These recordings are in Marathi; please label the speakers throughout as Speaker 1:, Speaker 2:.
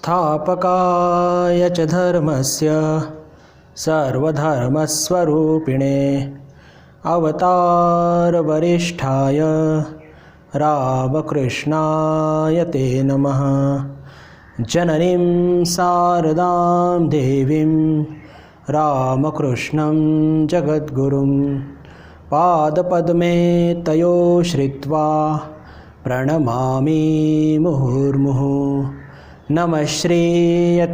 Speaker 1: स्थापकाय च धर्मस्य सर्वधर्मस्वरूपिणे अवतारवरिष्ठाय रामकृष्णाय ते नमः। जननीं शारदां देवीं रामकृष्णं जगद्गुरुं पादपद्मे तयो श्रित्वा प्रणमामि मुहुर्मुहुः। नमः श्रीयतिराजाय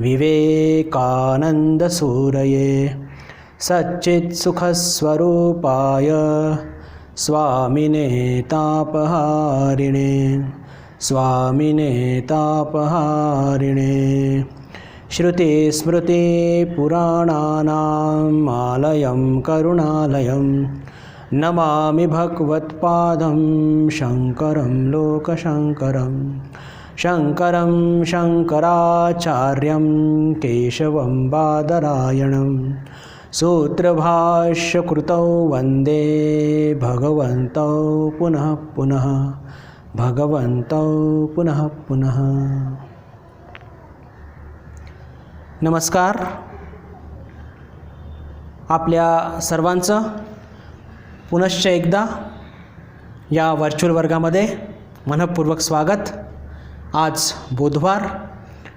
Speaker 1: विवेकानन्दसूरये सच्चित्सुखस्वरूपाय स्वामिने तापहारिणे श्रुतिस्मृतिपुराणानाम् आलयं करुणालयं नमामि भगवत्पादं शङ्करं लोकशङ्करं। शङ्करं शङ्कराचार्यं केशवं बादरायणं सूत्रभाष्यकृतौ वन्दे भगवन्तौ पुनः पुनः नमस्कार। आपल्या सर्वांचं पुनश्च एकदा या व्हर्च्युअल वर्गामध्ये मनःपूर्वक स्वागत। आज बुधवार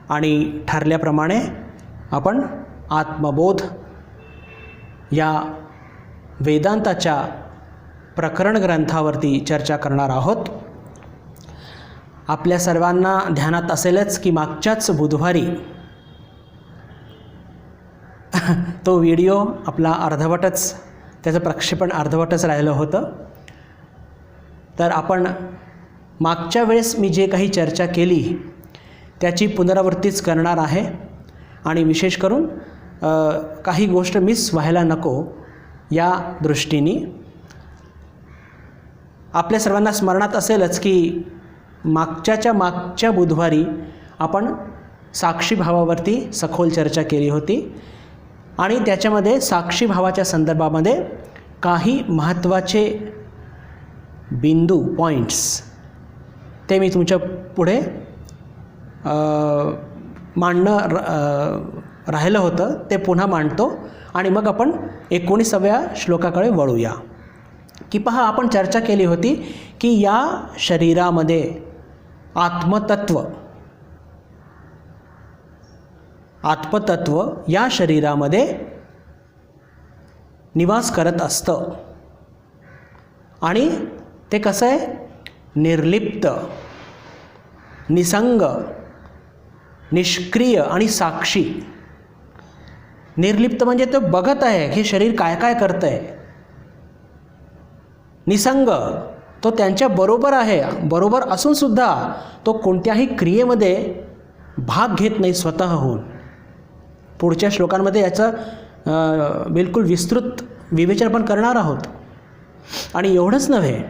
Speaker 1: आणि ठरल्याप्रमाणे आपण आत्मबोध या वेदांताच्या प्रकरण ग्रंथावरती चर्चा करणार आहोत। आपल्या सर्वांना ध्यानात असेलच की मागच्याच बुधवारी तो व्हिडिओ आपला अर्धवटच, त्याचं प्रक्षेपण अर्धवटच राहिलं होतं। तर आपण मागच्या वेळेस मी जे काही चर्चा केली त्याची पुनरावृत्तीच करणार आहे आणि विशेष करून काही गोष्ट मिस व्हायला नको या दृष्टीने। आपल्या सर्वांना स्मरणात असेलच की मागच्या बुधवारी आपण साक्षी भावावरती सखोल चर्चा केली होती आणि त्याच्यामध्ये साक्षी भावाच्या संदर्भामध्ये काही महत्त्वाचे बिंदू पॉईंट्स ते मी तुमच्या पुढे मांडणं राहिलं होतं, ते पुन्हा मांडतो आणि मग आपण 19व्या श्लोकाकडे वळूया। की पहा, आपण चर्चा केली होती की या शरीरामध्ये आत्मतत्व या शरीरामध्ये निवास करत असतं आणि ते कसं आहे, निर्लिप्त, निसंग, निष्क्रिय आणि साक्षी। निर्लिप्त म्हणजे तो बघत आहे हे शरीर काय काय करतं आहे। निसंग, तो त्यांच्या बरोबर आहे, बरोबर असूनसुद्धा तो कोणत्याही क्रियेमध्ये भाग घेत नाही स्वतःहून। पुढच्या श्लोकांमध्ये याचं बिलकुल विस्तृत विवेचन पण करणार आहोत। आणि एवढंच नव्हे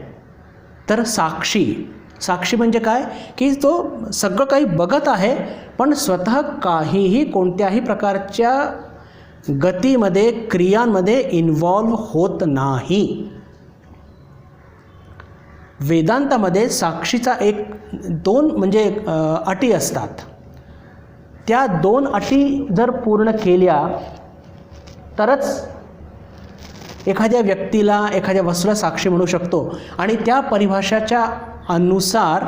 Speaker 1: तर साक्षी म्हणजे काय की तो सगळं काही बघत आहे पण स्वतः काहीही कोणत्याही प्रकारच्या गतीमध्ये, क्रियांमध्ये इन्व्हॉल्व होत नाही। वेदांतामध्ये साक्षीचा दोन म्हणजे अटी असतात। त्या दोन अटी जर पूर्ण केल्या तरच एखाद्या व्यक्तीला, एखाद्या वस्तूला साक्षी म्हणू शकतो। आणि त्या परिभाषाच्या अनुसार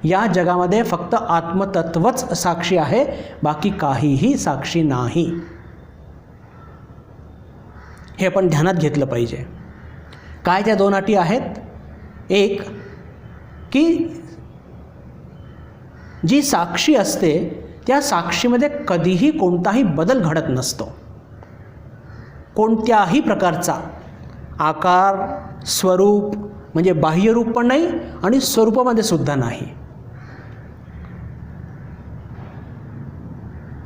Speaker 1: या जगामध्ये फक्त आत्मतत्वच साक्षी आहे, बाकी काहीही साक्षी नाही। हे आपण ध्यानात घेतलं पाहिजे। काय त्या दोन अटी आहेत? एक की जी साक्षी असते त्या साक्षीमध्ये कधीही कोणताही बदल घडत नसतो। कोणत्याही प्रकारचा आकार, स्वरूप म्हणजे बाह्य रूप पण नाही आणि स्वरूपामध्ये सुद्धा नाही।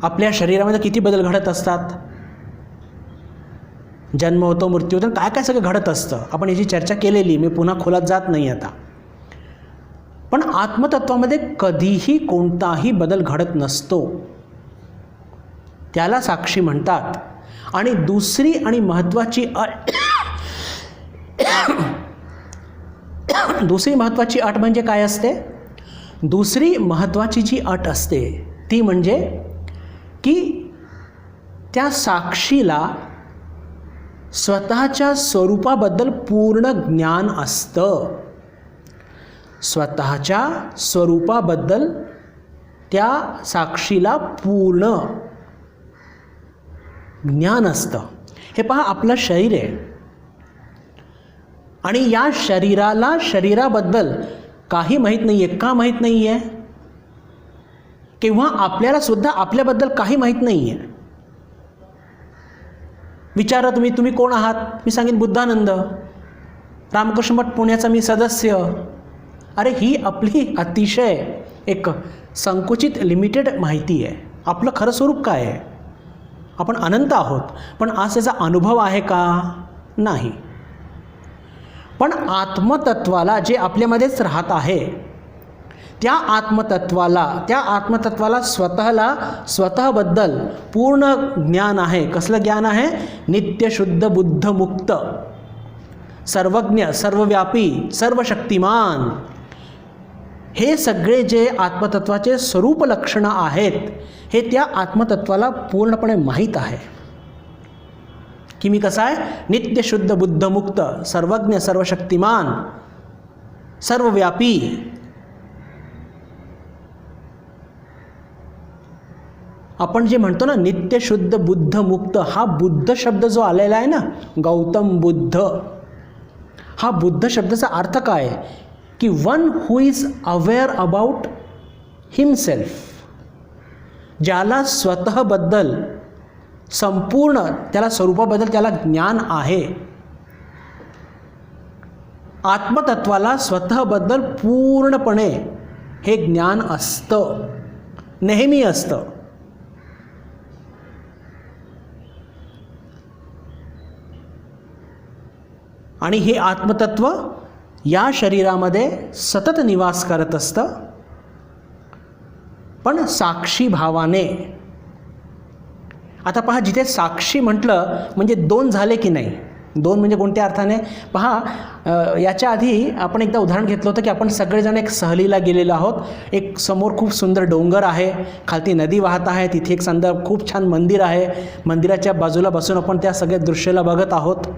Speaker 1: आपल्या शरीरामध्ये किती बदल घडत असतात, जन्म होतो, मृत्यू होतो, काय काय सगळं घडत असतं। आपण याची चर्चा केलेली, मी पुन्हा खोलात जात नाही आता। पण आत्मतत्वामध्ये कधीही कोणताही बदल घडत नसतो, त्याला साक्षी म्हणतात। आणि दुसरी आणि महत्त्वाची अट म्हणजे काय असते? दुसरी महत्त्वाची जी अट असते ती म्हणजे की त्या साक्षीला स्वतःच्या स्वरूपाबद्दल पूर्ण ज्ञान असतं. स्वतःच्या स्वरूपाबद्दल त्या साक्षीला पूर्ण ज्ञान असतं. हे पहा, आपलं शरीर आहे आणि या शरीराला शरीराबद्दल काही माहीत नाही आहे. का माहीत नाही आहे? किंवा आपल्याला सुद्धा आपल्याबद्दल काही माहीत नाही आहे. विचारा तुम्ही कोण आहात? मी सांगेन बुद्धानंद, रामकृष्ण मठ पुण्याचा मी सदस्य. अरे ही आपली अतिशय एक संकुचित लिमिटेड माहिती आहे. आपलं खरं स्वरूप काय आहे? आपण अनंत आहोत, पण आज त्याचा अनुभव आहे का? नाही. पण आत्मतत्वाला जे आपल्यामध्येच राहत आहे त्या आत्मतत्वाला स्वतःबद्दल पूर्ण ज्ञान आहे. कसलं ज्ञान आहे? नित्य शुद्ध बुद्ध मुक्त, सर्वज्ञ, सर्वव्यापी, सर्वशक्तिमान. हे सगळे जे आत्मतत्वाचे स्वरूप लक्षणं आहेत हे त्या आत्मतत्वाला पूर्णपणे माहीत आहे की मी कसा आहे? नित्य शुद्ध बुद्ध मुक्त, सर्वज्ञ, सर्वशक्तिमान, सर्वव्यापी. आपण जे म्हणतो ना नित्य शुद्ध बुद्ध मुक्त, हा बुद्ध शब्द जो आलेला आहे ना, गौतम बुद्ध, हा बुद्ध शब्दाचा अर्थ काय? की one who is aware about himself, ज्याला स्वतःबद्दल संपूर्ण त्याला स्वरूपाबद्दल त्याला ज्ञान आहे. आत्मतत्वाला स्वतःबद्दल पूर्णपणे हे ज्ञान असतं, नेहमी असतं. आणि हे आत्मतत्व या शरीरामध्ये सतत निवास करत असतं, पण साक्षी भावाने. आता पहा, जिथे साक्षी म्हटलं म्हणजे दोन झाले की नाही? दोन म्हणजे कोणत्या अर्थाने? पहा, याच्या आधी आपण एकदा उदाहरण घेतलं होतं की आपण सगळेजण एक सहलीला गेलेलो आहोत. एक समोर खूप सुंदर डोंगर आहे, खालती नदी वाहत आहे, तिथे एक सुंदर खूप छान मंदिर आहे. मंदिराच्या बाजूला बसून आपण त्या सगळ्या दृश्याला बघत आहोत.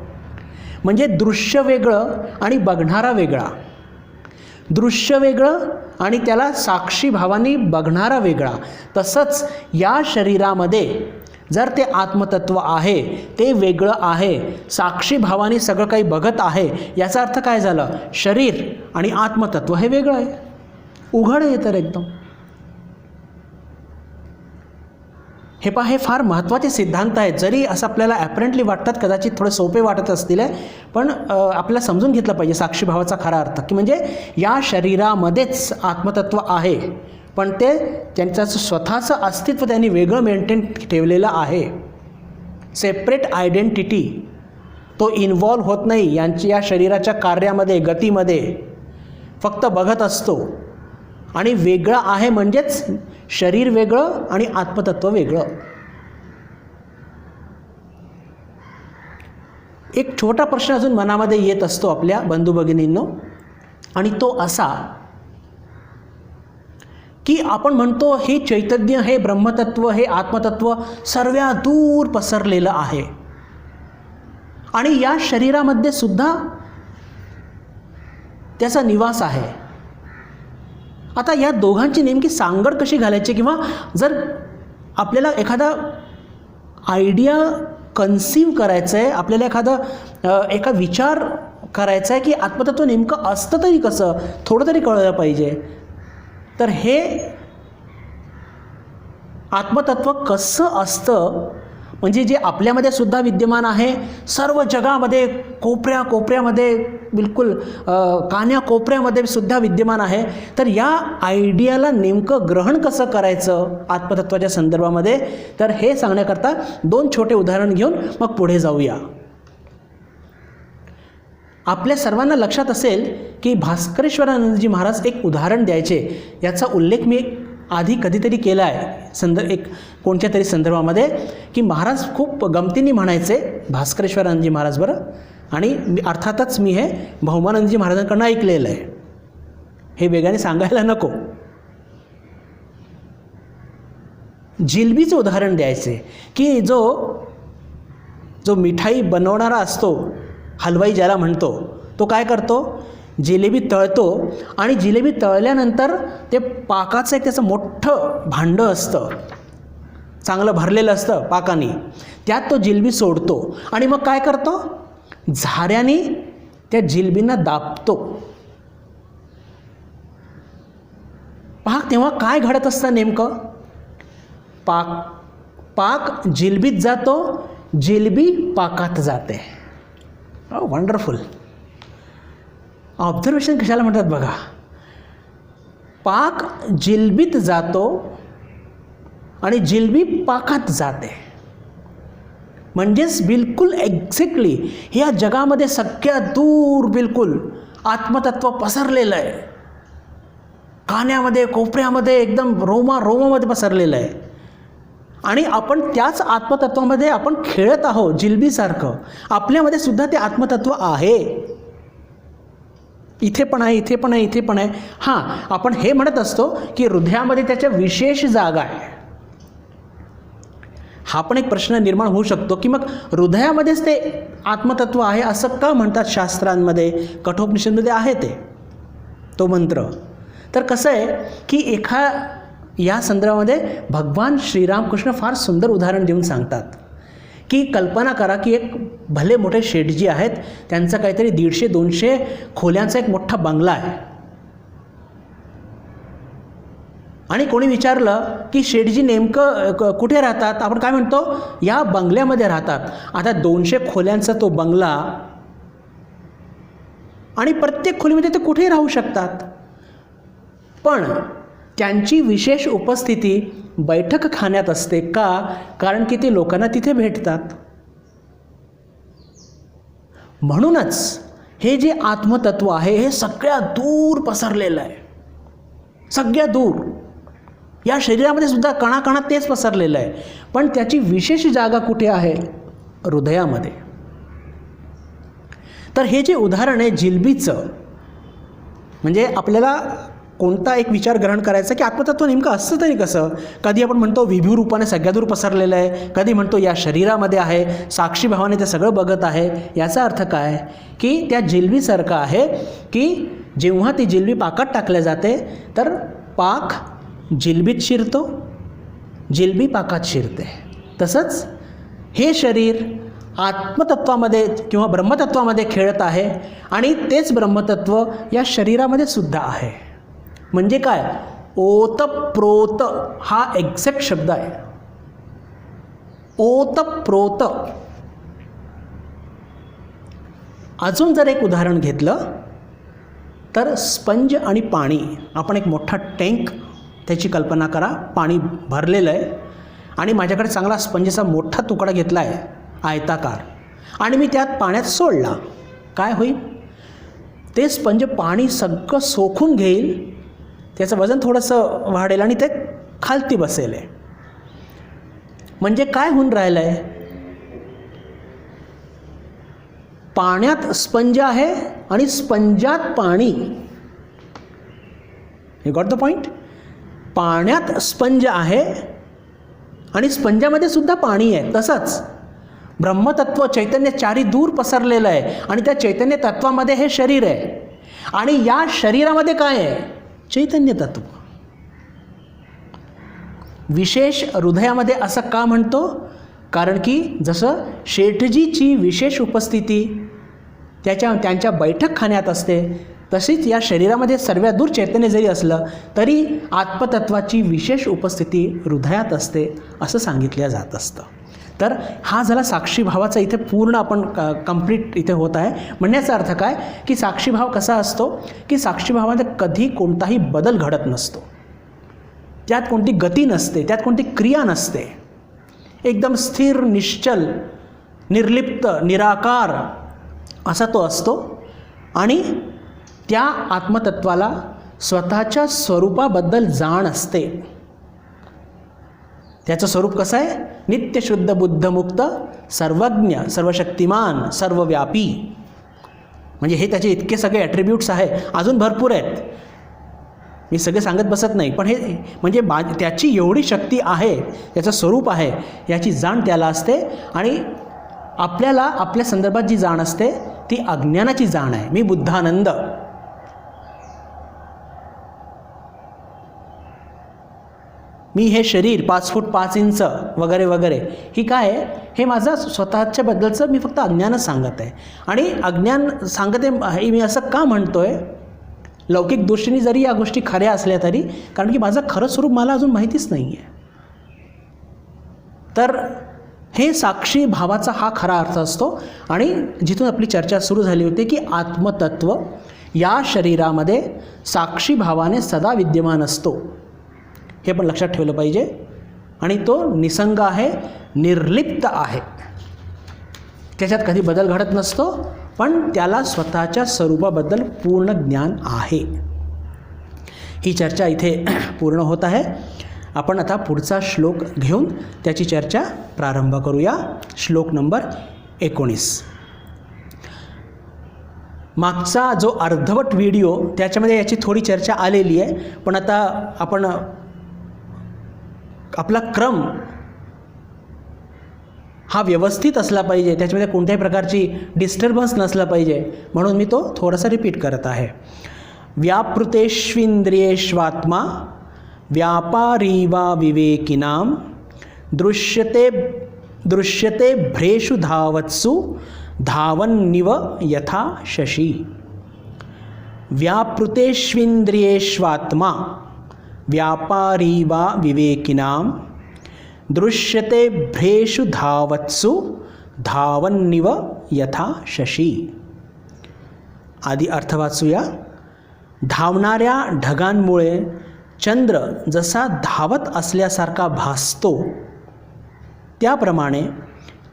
Speaker 1: म्हणजे दृश्य वेगळं आणि बघणारा वेगळा. दृश्य वेगळं आणि त्याला साक्षी भावाने बघणारा वेगळा. तसंच या शरीरामध्ये जर ते आत्मतत्व आहे ते वेगळं आहे, साक्षी भावाने सगळं काही बघत आहे. याचा अर्थ काय झालं? शरीर आणि आत्मतत्व हे वेगळं आहे. उघड आहे तर एकदम. हे पहा, हे फार महत्त्वाचे सिद्धांत आहेत. जरी असं आपल्याला ॲपरंटली वाटतात, कदाचित थोडे सोपे वाटत असतील, पण आपल्याला समजून घेतलं पाहिजे साक्षीभावाचा खरा अर्थ. की म्हणजे या शरीरामध्येच आत्मतत्व आहे, पण ते त्यांचं स्वतःचं अस्तित्व त्यांनी वेगळं मेंटेन ठेवलेलं आहे. सेपरेट आयडेंटिटी तो इन्व्हॉल्व होत नाही या शरीराच्या कार्यामध्ये, गतीमध्ये. फक्त बघत असतो. आणि वेगळं आहे म्हणजेच शरीर वेगळं आणि आत्मतत्व वेगळं. एक छोटा प्रश्न अजून मनामध्ये येत असतो आपल्या बंधू भगिनींनो, आणि तो असा की आपण म्हणतो हे चैतन्य, हे ब्रह्मतत्व, हे आत्मतत्व सर्व दूर पसरलेलं आहे आणि या शरीरामध्ये सुद्धा त्याचा निवास आहे. आता या दोघांची नेमकी सांगड कशी घालायची? किंवा जर आपल्याला एखादा आयडिया कन्सीव्ह करायचं आहे, आपल्याला एका विचार करायचा आहे की आत्मतत्व नेमकं असतं तरी कसं, थोडं तरी कळलं पाहिजे. तर हे आत्मतत्व कसं असतं, म्हणजे जे आपल्यामध्ये सुद्धा विद्यमान आहे, सर्व जगामध्ये कोपऱ्यामध्ये, बिलकुल कान्याकोपऱ्यामध्ये सुद्धा विद्यमान आहे. तर या आयडियाला नेमकं ग्रहण कसं करायचं आत्मतत्वाच्या संदर्भामध्ये, तर हे सांगण्याकरता दोन छोटे उदाहरण घेऊन मग पुढे जाऊया. आपल्या सर्वांना लक्षात असेल की भास्करेश्वरानंदजी महाराज एक उदाहरण द्यायचे, याचा उल्लेख मी आधी कधीतरी केला आहे एक कोणत्या तरी संदर्भामध्ये, की महाराज खूप गमतीने म्हणायचे भास्करेश्वरानंदजी महाराज बरं. आणि अर्थातच मी हे भौमानंदजी महाराजांकडून ऐकलेलं आहे, हे वेगाने सांगायला नको. जिलबीचं उदाहरण द्यायचे की जो मिठाई बनवणारा असतो, हलवाई ज्याला म्हणतो, तो काय करतो, जिलेबी तळतो आणि जिलेबी तळल्यानंतर ते पाकाचं एक त्याचं मोठं भांडं असतं, चांगलं भरलेलं असतं पाकाने, त्यात तो जिलबी सोडतो आणि मग काय करतो, झाऱ्याने त्या जिलबींना दाबतो. पहा तेव्हा काय घडत असतं नेमकं, पाक जिलबीत जातो, जिलबी पाकात जाते. वंडरफुल ऑब्झर्वेशन कशाला म्हणतात बघा. पाक जिलबीत जातो आणि जिलबी पाकात जाते. म्हणजेच बिलकुल एक्झॅक्टली ह्या जगामध्ये सगळ्यात दूर बिलकुल आत्मतत्व पसरलेलं आहे. कान्यामध्ये, कोपऱ्यामध्ये, एकदम रोमामध्ये पसरलेलं आहे. आणि आपण त्याच आत्मतत्वामध्ये आपण खेळत आहोत जिलबीसारखं. आपल्यामध्ये सुद्धा ते आत्मतत्व आहे. इथे पण आहे, इथे पण आहे, इथे पण आहे. हां, आपण हे म्हणत असतो की हृदयामध्ये त्याच्या विशेष जागा आहे. हा पण एक प्रश्न निर्माण होऊ शकतो की मग हृदयामध्येच ते आत्मतत्व आहे असं का म्हणतात शास्त्रांमध्ये, कठोपनिषदमध्ये आहे तो मंत्र. तर कसं आहे की या संदर्भामध्ये भगवान श्रीरामकृष्ण फार सुंदर उदाहरण देऊन सांगतात की कल्पना करा की एक भले मोठे शेठजी आहेत, त्यांचा काहीतरी 150-200 खोल्यांचा एक मोठा बंगला आहे. आणि कोणी विचारलं की शेठजी नेमकं कुठे राहतात, आपण काय म्हणतो, या बंगल्यामध्ये राहतात. आता 200 खोल्यांचा तो बंगला आणि प्रत्येक खोलीमध्ये ते कुठेही राहू शकतात. पण त्यांची विशेष उपस्थिती बैठक खाण्यात असते का, कारण की ते लोकांना तिथे भेटतात. म्हणूनच हे जे आत्मतत्व आहे हे सगळ्यात दूर पसरलेलं आहे. सगळ्यात दूर या शरीरामध्ये सुद्धा कणाकणात तेच पसरलेलं आहे. पण त्याची विशेष जागा कुठे आहे, हृदयामध्ये. तर हे जे उदाहरण आहे जिलबीचं, म्हणजे आपल्याला कोणता एक विचार ग्रहण करायचा की आत्मतत्व नेमकं असतं तरी कसं. कधी आपण म्हणतो विभू रूपाने सगळ्या दूर पसरलेलं आहे, कधी म्हणतो या शरीरामध्ये आहे, साक्षी भावाने ते सगळं बघत आहे. याचा अर्थ काय की त्या जिलबीसारखं आहे की जेव्हा ती जिलबी पाकात टाकल्या जाते तर पाक जिलबीत शिरतो, जिलबी पाकात शिरते. तसंच हे शरीर आत्मतत्वामध्ये किंवा ब्रह्मतत्वामध्ये खेळत आहे आणि तेच ब्रह्मतत्व या शरीरामध्ये सुद्धा आहे. म्हणजे काय, ओतप्रोत हा एक्झॅक्ट शब्द आहे. ओतप्रोत. अजून जर एक उदाहरण घेतलं तर स्पंज आणि पाणी. आपण एक मोठा टँक, त्याची कल्पना करा, पाणी भरलेलं आहे आणि माझ्याकडे चांगला स्पंजचा मोठा तुकडा घेतला आहे आयताकार आणि मी त्यात पाण्यात सोडला. काय होईल, ते स्पंज पाणी सगळं सोखून घेईल, त्याचं वजन थोडंसं वाढेल आणि ते खालती बसेल. म्हणजे काय होऊन राहिलं आहे, पाण्यात स्पंज आहे आणि स्पंजात पाणी. You got the point. पाण्यात स्पंज आहे आणि स्पंजामध्ये सुद्धा पाणी आहे. तसंच ब्रह्मतत्व चैतन्य चारी दूर पसरलेलं आहे आणि त्या चैतन्य तत्वामध्ये हे शरीर आहे आणि या शरीरामध्ये काय आहे, चैतन्य तत्व. विशेष हृदयामध्ये असं का म्हणतो, कारण की जसं शेठजीची विशेष उपस्थिती त्यांच्या बैठक खाण्यात असते, तशीच या शरीरामध्ये सर्वात दूर चैतन्य जरी असलं तरी आत्मतत्वाची विशेष उपस्थिती हृदयात असते असं सांगितलं जात असतं. तर हा झाला साक्षीभावाचा इथे पूर्ण आपण कंप्लीट इथे होत आहे. म्हणण्याचा अर्थ काय की साक्षीभाव कसा असतो की साक्षीभावामध्ये कधी कोणताही बदल घडत नसतो, त्यात कोणती गती नसते, त्यात कोणती क्रिया नसते. एकदम स्थिर, निश्चल, निर्लिप्त, निराकार असा तो असतो आणि त्या आत्मतत्वाला स्वतःच्या स्वरूपाबद्दल जाण असते. त्याचं स्वरूप कसं आहे, नित्यशुद्ध बुद्धमुक्त, सर्वज्ञ, सर्वशक्तिमान, सर्वव्यापी. म्हणजे हे त्याचे इतके सगळे ॲट्रिब्यूट्स आहे, अजून भरपूर आहेत. मी सगळे सांगत बसत नाही, पण हे म्हणजे त्याची एवढी शक्ती आहे, त्याचं स्वरूप आहे, याची जाण त्याला असते. आणि आपल्याला आपल्या संदर्भात जी जाण असते ती अज्ञानाची जाण आहे. मी बुद्धानंद, मी हे शरीर 5 फूट 5 इंच वगैरे वगैरे, ही काय आहे, हे माझं स्वतःच्या बद्दलचं मी फक्त अज्ञानच सांगत आहे. आणि अज्ञान सांगते हे मी असं का म्हणतो आहे, लौकिक दृष्टीने जरी या गोष्टी खऱ्या असल्या तरी, कारण की माझं खरं स्वरूप मला अजून माहितीच नाही आहे. तर हे साक्षी भावाचा हा खरा अर्थ असतो. आणि जिथून आपली चर्चा सुरू झाली होती की आत्मतत्व या शरीरामध्ये साक्षी भावाने सदा विद्यमान असतो, हे पण लक्षात ठेवलं पाहिजे. आणि तो निसंग आहे, निर्लिप्त आहे, त्याच्यात कधी बदल घडत नसतो, पण त्याला स्वतःच्या स्वरूपाबद्दल पूर्ण ज्ञान आहे. ही चर्चा इथे पूर्ण होत आहे. आपण आता पुढचा श्लोक घेऊन त्याची चर्चा प्रारंभ करूया. श्लोक नंबर 19. मागचा जो अर्धवट व्हिडिओ त्याच्यामध्ये याची थोडी चर्चा आलेली आहे, पण आता आपण आपला क्रम हा व्यवस्थित असला पाहिजे, त्याच्यामध्ये कोणत्याही प्रकारची डिस्टर्बन्स नसला पाहिजे, म्हणून मी तो थोडासा रिपीट करत आहे. व्यापृतेष्विंद्रियेष्वात्मा व्यापारी वा विवेकिनां दृश्यते भ्रेषु धावत्सु धावन्निव यथा शशी. व्यापृतेष्विंद्रियेष्वात्मा व्यापारी वा विवेकिनां दृश्यते भ्रेषु धावत्सु धावन्निव यथा शशी. आधी अर्थ वाचूया. धावणाऱ्या ढगांमुळे चंद्र जसा धावत असल्यासारखा भासतो, त्याप्रमाणे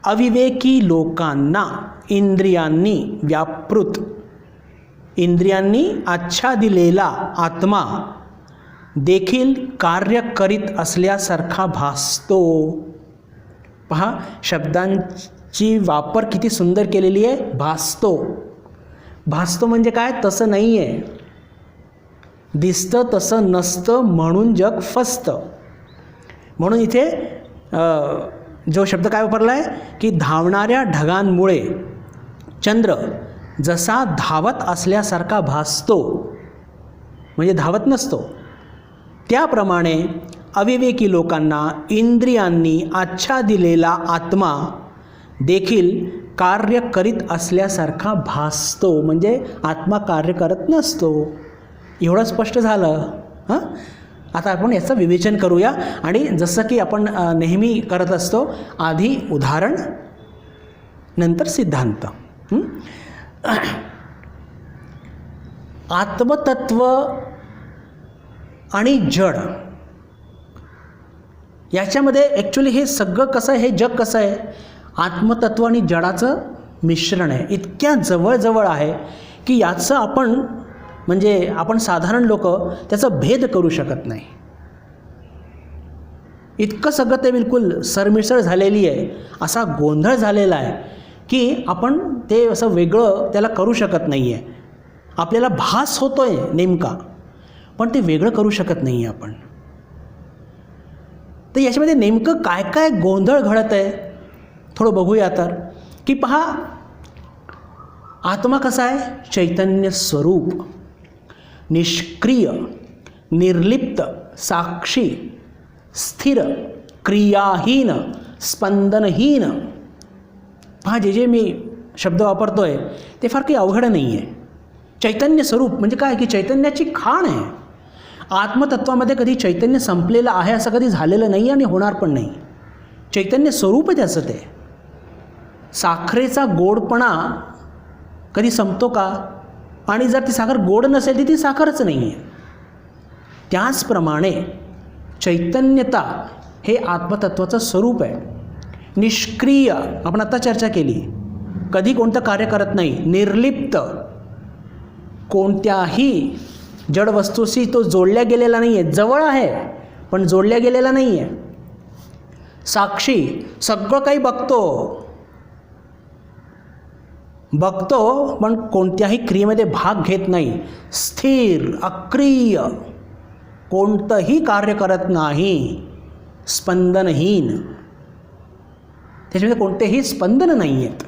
Speaker 1: अविवेकी लोकांना इंद्रियांनी व्यापृत, इंद्रियांनी आच्छादिलेला आत्मा देखील कार्य करीत असल्यासारखा भासतो. पहा, शब्दांची वापर किती सुंदर केलेली आहे. भासतो. भासतो म्हणजे काय, तसं नाही आहे, दिसतं तसं नसतं, म्हणून जग फसतं. म्हणून इथे जो शब्द काय वापरला आहे की धावणाऱ्या ढगांमुळे चंद्र जसा धावत असल्यासारखा भासतो, म्हणजे धावत नसतो, त्याप्रमाणे अविवेकी लोकांना इंद्रियांनी आच्छादिलेला आत्मा देखील कार्य करीत असल्यासारखा भासतो, म्हणजे आत्मा कार्य करत नसतो. एवढं स्पष्ट झालं. हां, आता आपण याचं विवेचन करूया. आणि जसं की आपण नेहमी करत असतो, आधी उदाहरण नंतर सिद्धांत. आत्मतत्व आणि जड याच्यामध्ये ॲक्च्युली हे सगळं कसं आहे, हे जग कसं आहे, आत्मतत्व आणि जडाचं मिश्रण आहे. इतक्या जवळजवळ आहे की याचं आपण साधारण लोक त्याचा भेद करू शकत नाही. इतकं सगळं ते बिलकुल सरमिसळ झालेली आहे, असा गोंधळ झालेला आहे की आपण ते असं वेगळं त्याला करू शकत नाही आहे. आपल्याला भास होतो आहे नेमका, पण ते वेगळं करू शकत नाही आहे आपण. तर याच्यामध्ये नेमकं काय काय गोंधळ घडत आहे थोडं बघूया. तर की पहा, आत्मा कसा आहे, चैतन्य स्वरूप, निष्क्रिय, निर्लिप्त, साक्षी, स्थिर, क्रियाहीन, स्पंदनहीन. पहा, जे मी शब्द वापरतो आहे ते फार काही अवघड नाही आहे. चैतन्य स्वरूप म्हणजे काय की चैतन्याची खाण आहे. आत्मतत्वामध्ये कधी चैतन्य संपलेलं आहे असं कधी झालेलं नाही आणि होणार पण नाही. चैतन्य स्वरूप आहे त्याचं. ते साखरेचा गोडपणा कधी संपतो का? आणि जर ती साखर गोड नसेल तर ती साखरच नाही आहे. त्याचप्रमाणे चैतन्यता हे आत्मतत्वाचं स्वरूप आहे. निष्क्रिय, आपण आता चर्चा केली, कधी कोणतं कार्य करत नाही. निर्लिप्त, कोणत्याही जड वस्तूशी तो जोडल्या गेलेला नाही आहे, जवळ आहे पण जोडल्या गेलेला नाही आहे. साक्षी, सगळं काही बघतो पण कोणत्याही क्रियेमध्ये भाग घेत नाही. स्थिर, अक्रिय, कोणतंही कार्य करत नाही, स्पंदनहीन. त्याच्यामध्ये कोणतेही स्पंदन नाही आहेत.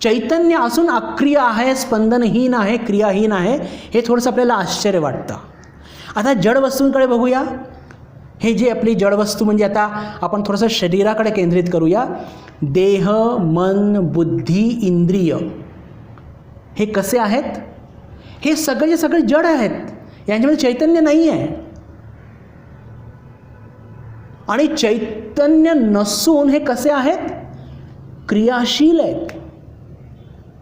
Speaker 1: चैतन्य असून अक्रिय आहे, स्पंदनहीन आहे, क्रियाहीन आहे, हे थोडंसं आपल्याला आश्चर्य वाटतं. आता जड वस्तूंकडे बघूया. हे जे आपली जडवस्तू म्हणजे आता आपण थोडंसं शरीराकडे केंद्रित करूया. देह, मन, बुद्धी, इंद्रिय हे कसे आहेत? हे सगळे सगळे जड आहेत, यांच्यामध्ये चैतन्य नाही आहे. आणि चैतन्य नसून हे कसे आहेत? क्रियाशील आहेत.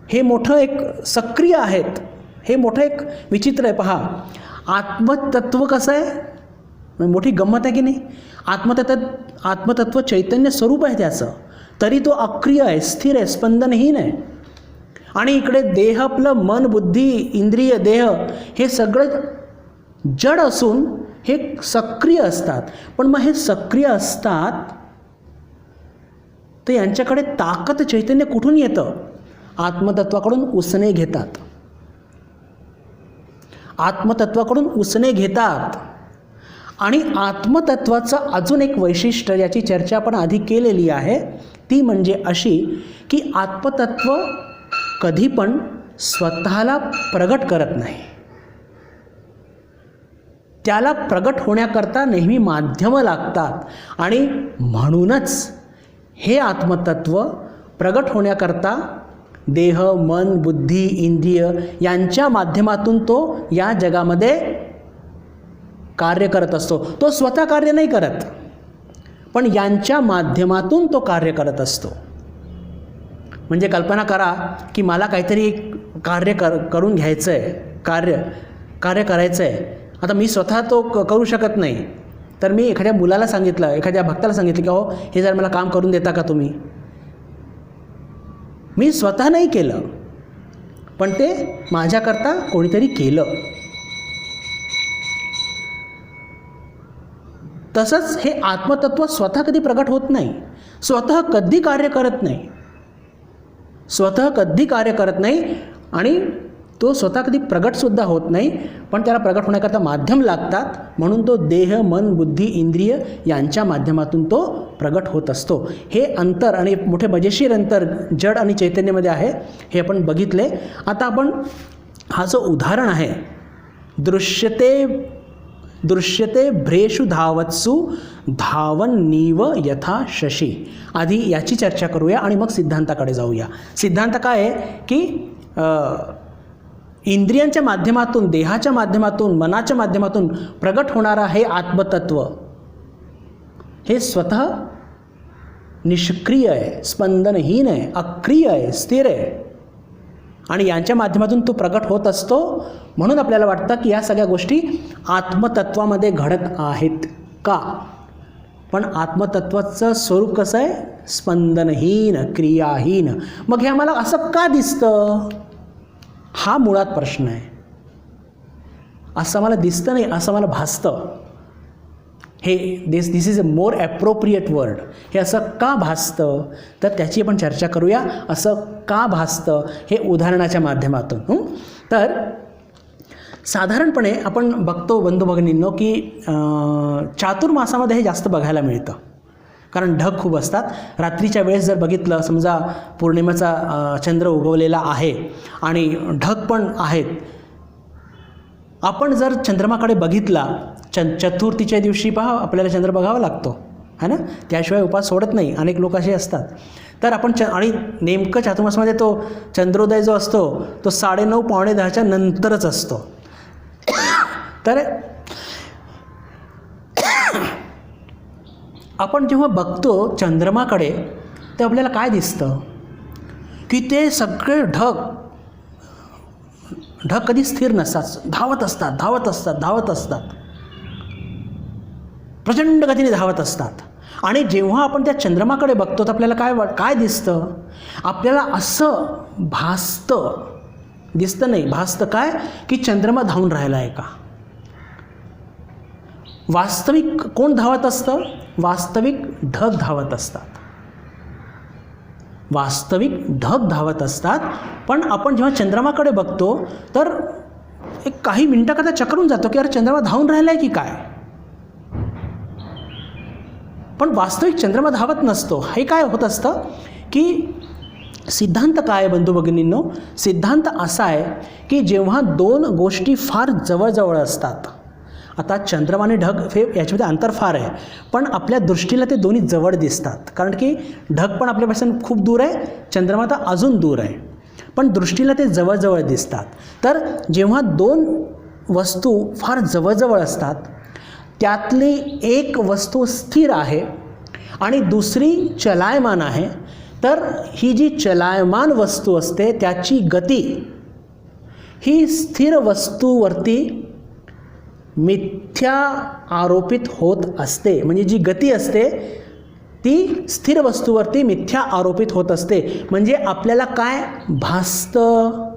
Speaker 1: हे मोठं एक सक्रिय आहेत. हे मोठं एक विचित्र आहे. पहा, आत्मतत्व कसं आहे, मोठी गंमत आहे की नाही. आत्मतत्व चैतन्य स्वरूप आहे त्याचं, तरी तो अक्रिय आहे, स्थिर आहे, स्पंदनहीन आहे. आणि इकडे देह, आपलं मन, बुद्धी, इंद्रिय, देह हे सगळं जड असून हे सक्रिय असतात. पण मग हे सक्रिय असतात तर यांच्याकडे ताकद, चैतन्य कुठून येतं? आत्मतत्वाकडून उसने घेतात. आत्मतत्वाकडून उसने घेतात. आणि आत्मतत्वाचं अजून एक वैशिष्ट्य, याची चर्चा आपण आधी केलेली आहे, ती म्हणजे अशी की आत्मतत्व कधी पण स्वतःला प्रगट करत नाही. त्याला प्रगट होण्याकरता नेहमी माध्यमं लागतात. आणि म्हणूनच हे आत्मतत्व प्रगट होण्याकरता देह, मन, बुद्धी, इंद्रिय यांच्या माध्यमातून तो या जगामध्ये कार्य करत असतो. तो स्वतः कार्य नाही करत, पण यांच्या माध्यमातून तो कार्य करत असतो. म्हणजे कल्पना करा की मला काहीतरी कार्य करून घ्यायचं आहे, कार्य करायचं आहे. आता मी स्वतः तो करू शकत नाही, तर मी एखाद्या मुलाला सांगितलं, एखाद्या भक्ताला सांगितलं की हो हे जर मला काम करून देता का तुम्ही. मी स्वतः नाही केलं, पण ते माझ्याकरता कोणीतरी केलं. तसंच हे आत्मतत्व स्वतः कधी प्रगट होत नाही, स्वतः कधी कार्य करत नाही, आणि तो स्वतः कधी प्रगटसुद्धा होत नाही. पण त्याला प्रगट होण्याकरता माध्यम लागतात. म्हणून तो देह, मन, बुद्धी, इंद्रिय यांच्या माध्यमातून तो प्रगट होत असतो. हे अंतर आणि मोठे मजेशीर अंतर जड आणि चैतन्यामध्ये आहे, हे आपण बघितले. आता आपण हा जो उदाहरण आहे, दृश्यते भ्रेषु धावत्सु धावन नीव यथा शशी. आधी याची चर्चा करूया आणि मग सिद्धांताकडे जाऊया. सिद्धांत काय आहे की इंद्रियांच्या माध्यमातून, देहाच्या माध्यमातून, मनाच्या माध्यमातून प्रगट होणारा हे आत्मतत्व हे स्वतः निष्क्रिय आहे, स्पंदनहीन आहे, अक्रिय आहे, स्थिर आहे. आणि यांच्या माध्यमातून तो प्रगट होत असतो. म्हणून आपल्याला वाटतं की या सगळ्या गोष्टी आत्मतत्वामध्ये घडत आहेत का. पण आत्मतत्वाचं स्वरूप कसं आहे? स्पंदनहीन, क्रियाहीन. मग हे आम्हाला असं का दिसतं? हा मुळात प्रश्न आहे. असं मला दिसतं नाही, असं मला भासतं. हे this is a more appropriate word. हे असं का भासतं, तर त्याची आपण चर्चा करूया. असं का भासतं हे उदाहरणाच्या माध्यमातून. तर साधारणपणे आपण बघतो बंधू भगिनींनो की चातुर्मासामध्ये हे जास्त बघायला मिळतं, कारण ढग खूप असतात. रात्रीच्या वेळेस जर बघितलं, समजा पौर्णिमेचा चंद्र उगवलेला आहे आणि ढग पण आहेत, आपण जर चंद्रमाकडे बघितला, चतुर्थीच्या दिवशी पहा आपल्याला चंद्र बघावा लागतो, है ना, त्याशिवाय उपास सोडत नाही, अनेक लोक असे असतात. तर आपण आणि नेमकं चातुर्मासामध्ये तो चंद्रोदय जो असतो तो 9:30 पावणे 10च्या नंतरच असतो. तर आपण जेव्हा बघतो चंद्रमाकडे, तर आपल्याला काय दिसतं की ते सगळे ढग कधी स्थिर नसतात, धावत असतात, प्रचंड गतीने धावत असतात. आणि जेव्हा आपण त्या चंद्रमाकडे बघतो तर आपल्याला काय दिसतं? आपल्याला असं भासतं काय की चंद्रमा धावून राहिला आहे का. वास्तविक कोण धावत असतं? वास्तविक ढग धावत असतात. पण आपण जेव्हा चंद्रमाकडे बघतो तर एक काही मिनटाकरता चक्रून जातो की अरे चंद्रमा धावून राहिला आहे की काय. पण वास्तविक चंद्रमा धावत नसतो. हे काय होत असतं की सिद्धांत काय आहे बंधू भगिनींनो, सिद्धांत असा आहे की जेव्हा दोन गोष्टी फार जवळजवळ असतात, आता चंद्रमा आणि ढग हे याच्यामध्ये अंतर फार आहे, पण आपल्या दृष्टीला ते दोन्ही जवळ दिसतात. कारण की ढग पण आपल्यापासून खूप दूर आहे, चंद्रमा तर अजून दूर आहे, पण दृष्टीला ते जवळजवळ दिसतात. तर जेव्हा दोन वस्तू फार जवळजवळ असतात, त्यातली एक वस्तू स्थिर आहे आणि दुसरी चलायमान आहे, तर ही जी चलायमान वस्तू असते त्याची गती ही स्थिर वस्तूवरती मिथ्या आरोपित होत असते. म्हणजे जी गती असते ती स्थिर वस्तूवरती मिथ्या आरोपित होत असते. म्हणजे आपल्याला काय भासतं,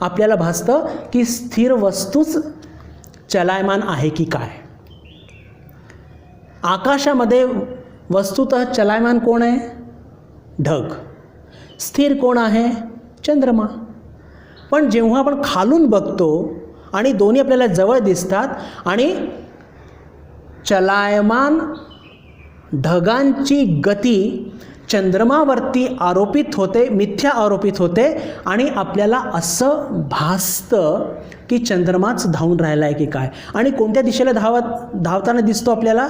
Speaker 1: आपल्याला भासतं की स्थिर वस्तूच चलायमान आहे की काय. आकाशामध्ये वस्तुतः चलायमान कोण आहे, ढग. स्थिर कोण आहे, चंद्रमा. पण जेव्हा आपण खालून बघतो आणि दोन्ही आपल्याला जवळ दिसतात आणि चलायमान ढगांची गती चंद्रमावरती आरोपित होते, मिथ्या आरोपित होते आणि आपल्याला असं भासतं की चंद्रमाच धावून राहिला आहे की काय. आणि कोणत्या दिशेला धावताना दिसतो आपल्याला,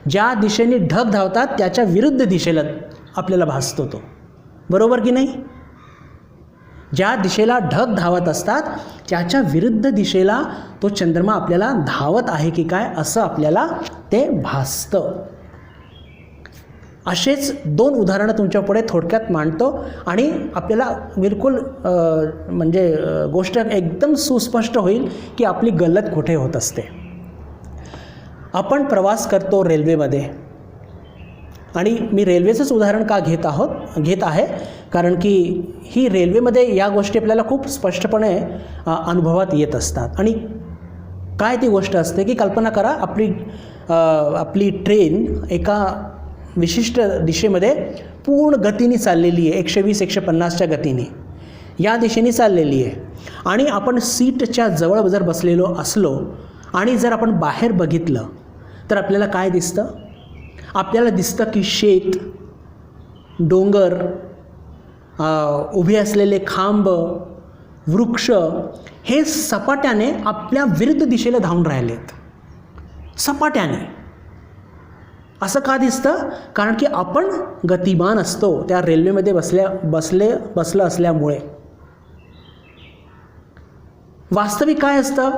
Speaker 1: ज्या दिशेने ढग धावतात त्याच्या विरुद्ध दिशेला आपल्याला भासतो तो. बरोबर की नाही. ज्या दिशेला ढग धावत असतात त्याच्या विरुद्ध दिशेला तो चंद्रमा आपल्याला धावत आहे की काय असं आपल्याला ते भासतं. असेच दोन उदाहरणं तुमच्यापुढे थोडक्यात मांडतो आणि आपल्याला बिलकुल म्हणजे गोष्ट एकदम सुस्पष्ट होईल की आपली गल्लत कुठे होत असते. आपण प्रवास करतो रेल्वेमध्ये, आणि मी रेल्वेचंच उदाहरण का घेत आहे कारण की ही रेल्वेमध्ये या गोष्टी आपल्याला खूप स्पष्टपणे अनुभवात येत असतात. आणि काय ती गोष्ट असते की कल्पना करा, आपली ट्रेन एका विशिष्ट दिशेमध्ये पूर्ण गतीने चाललेली आहे, 120-150च्या गतीने या दिशेने चाललेली आहे. आणि आपण सीटच्या जवळ जर बसलेलो असलो आणि जर आपण बाहेर बघितलं तर आपल्याला काय दिसतं, आपल्याला दिसतं की शेत, डोंगर, उभे असलेले खांब, वृक्ष हे सपाट्याने आपल्या विरुद्ध दिशेला धावून राहिलेत. सपाट्याने असं का दिसतं, कारण की आपण गतिमान असतो त्या रेल्वेमध्ये बसलं असल्यामुळे. वास्तविक काय असतं,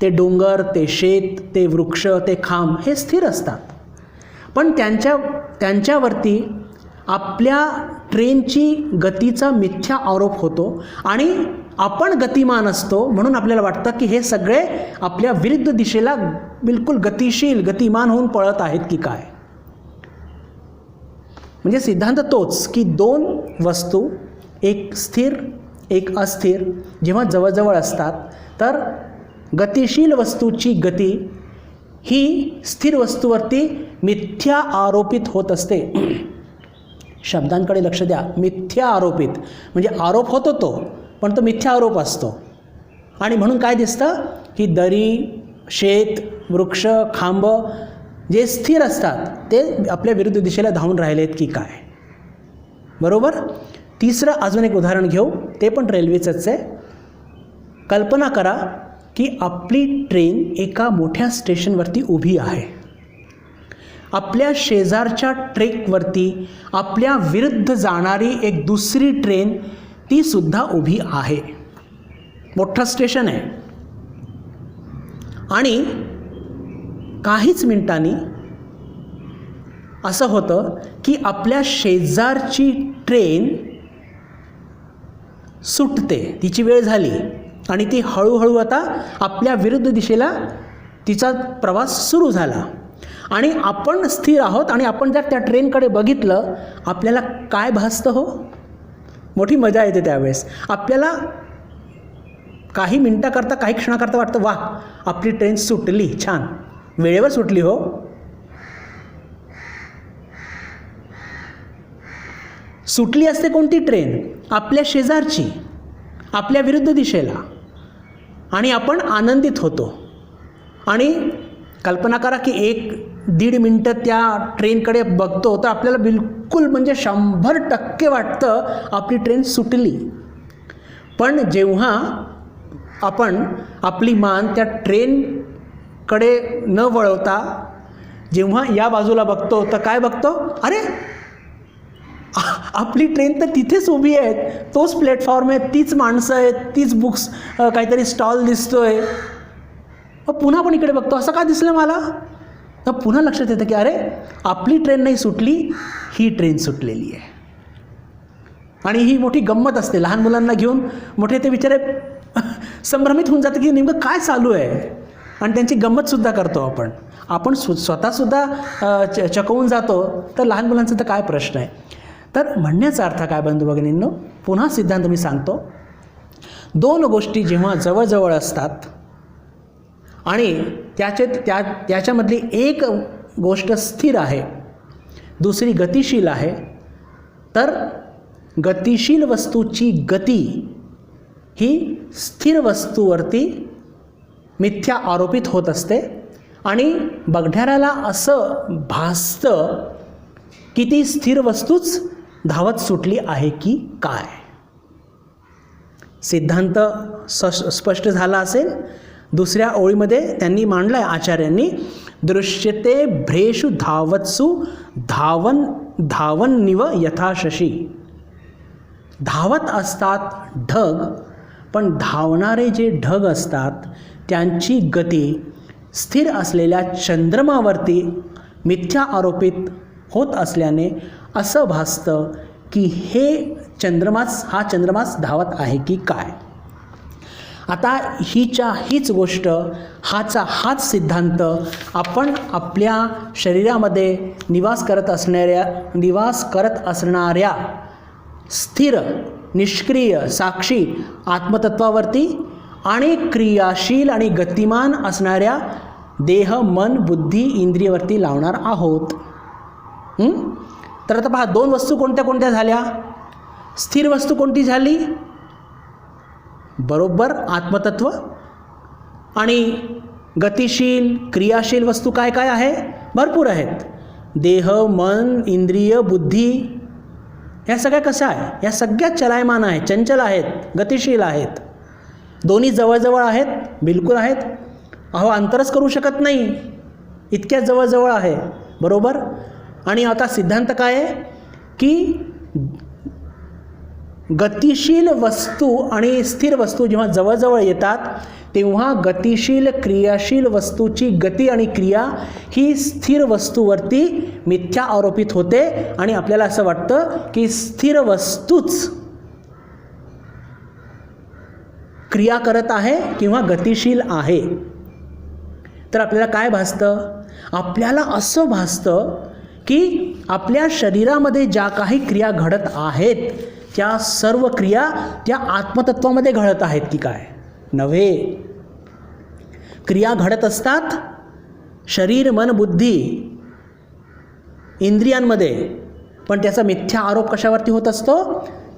Speaker 1: ते डोंगर, ते शेत, ते वृक्ष, ते खांब हे स्थिर असतात, पण त्यांच्यावरती आपल्या ट्रेनची गतीचा मिथ्या आरोप होतो आणि आपण गतिमान असतो म्हणून आपल्याला वाटतं की हे सगळे आपल्या विरुद्ध दिशेला बिलकुल गतिशील, गतिमान होऊन पळत आहेत की काय. म्हणजे सिद्धांत तोच की दोन वस्तू, एक स्थिर एक अस्थिर, जेव्हा जवळजवळ असतात तर गतिशील वस्तूची गती ही स्थिर वस्तूवरती मिथ्या आरोपित होत असते. शब्दांकडे लक्ष द्या. मिथ्या आरोपित म्हणजे आरोप होतो तो, पण तो मिथ्या आरोप असतो. आणि म्हणून काय दिसतं की दरी, शेत, वृक्ष, खांब जे स्थिर असतात ते आपल्या विरुद्ध दिशेला धावून राहिलेत की काय. बरोबर. तिसरं अजून एक उदाहरण घेऊ, ते पण रेल्वेचंच आहे. कल्पना करा की आपली ट्रेन एका मोठ्या स्टेशनवरती उभी आहे. आपल्या शेजारच्या ट्रॅकवरती आपल्या विरुद्ध जाणारी एक दुसरी ट्रेन ती सुद्धा उभी आहे. मोठं स्टेशन आहे आणि काहीच मिनिटांनी असं होतं की आपल्या शेजारची ट्रेन सुटते, तिची वेळ झाली आणि ती हळूहळू आता आपल्या विरुद्ध दिशेला तिचा प्रवास सुरू झाला. आणि आपण स्थिर आहोत आणि आपण जर त्या ट्रेनकडे बघितलं आपल्याला काय भासतं हो, मोठी मजा येते त्यावेळेस. आपल्याला काही मिनटाकरता, काही क्षणाकरता वाटतं वा आपली ट्रेन सुटली, छान, वेळेवर सुटली हो. सुटली असते कोणती ट्रेन, आपल्या शेजारची, आपल्या विरुद्ध दिशेला. आणि आपण आनंदित होतो. आणि कल्पना करा की 1-1.5 मिनटं त्या ट्रेनकडे बघतो तर आपल्याला बिलकुल म्हणजे 100% वाटतं आपली ट्रेन सुटली. पण जेव्हा आपण आपली मान त्या ट्रेनकडे न वळवता जेव्हा या बाजूला बघतो तर काय बघतो, अरे आपली ट्रेन तर तिथेच उभी आहे, तोच प्लॅटफॉर्म आहे, तीच माणसं आहेत, तीच बुक्स काहीतरी स्टॉल दिसतोय. पुन्हा पण इकडे बघतो, असं का दिसलं मला. तर पुन्हा लक्षात येतं की अरे आपली ट्रेन नाही सुटली, ही ट्रेन सुटलेली आहे. आणि ही मोठी गंमत असते. लहान मुलांना घेऊन मोठे ते बिचारे संभ्रमित होऊन जातं की नेमकं काय चालू आहे. आणि त्यांची गंमतसुद्धा करतो आपण स्वतःसुद्धा चकवून जातो. तर लहान मुलांचा तर काय प्रश्न आहे. तर म्हणण्याचा अर्थ काय बंधू भगिनींनो, पुन्हा सिद्धांत मी सांगतो. 2 गोष्टी जेव्हा जवळजवळ असतात आणि त्याच्यामधली एक गोष्ट स्थिर आहे, दुसरी गतिशील आहे, तर गतिशील वस्तूची गती ही स्थिर वस्तूवरती मिथ्या आरोपित होत असते आणि बघणाऱ्याला असं भासतं की ती स्थिर वस्तूच धावत सुटली आहे की काय. सिद्धांत स्पष्ट झाला असेल. दुसऱ्या ओळीमध्ये त्यांनी मांडलं आहे आचार्यांनी, दृश्यते भ्रेषु धावत्सु धावन्निव यथा शशी. धावत असतात ढग, पण धावणारे जे ढग असतात त्यांची गती स्थिर असलेल्या चंद्रमावरती मिथ्या आरोपित होत असल्याने असं भासतं की हा चंद्रमाच धावत आहे की काय. आता हीच गोष्ट, हाच सिद्धांत आपण आपल्या शरीरामध्ये निवास करत असणाऱ्या स्थिर निष्क्रिय साक्षी आत्मतत्वावरती आणि क्रियाशील आणि गतिमान असणाऱ्या देह मन बुद्धी इंद्रियवरती लावणार आहोत. तर आता पहा, 2 वस्तू कोणत्या झाल्या. स्थिर वस्तू कोणती झाली, बरोबर आत्मतत्व. आणि गतिशील क्रियाशील वस्तू काय आहे, भरपूर आहेत. देह मन इंद्रिय बुद्धी ह्या सगळ्या कशा आहे, या सगळ्या चलायमान आहेत, चंचल आहेत, गतिशील आहेत. दोन्ही जवळजवळ आहेत, बिलकुल आहेत. अंतरच करू शकत नाही, इतक्या जवळजवळ आहे, बरोबर. आणि आता सिद्धांत काय आहे की गतिशील वस्तू आणि स्थिर वस्तू जेव्हा जवळजवळ येतात तेव्हा गतिशील क्रियाशील वस्तूची गती आणि क्रिया ही स्थिर वस्तूवरती मिथ्या आरोपित होते आणि आपल्याला असं वाटतं की स्थिर वस्तूच क्रिया करत आहे किंवा गतिशील आहे. तर आपल्याला काय भासतं, आपल्याला असं भासतं की आपल्या शरीरामध्ये ज्या काही क्रिया घडत आहेत त्या सर्व क्रिया त्या आत्मतत्वामध्ये घडत आहेत की काय. नव्हे, क्रिया घडत असतात शरीर मन बुद्धी इंद्रियांमध्ये, पण त्याचा मिथ्या आरोप कशावरती होत असतो,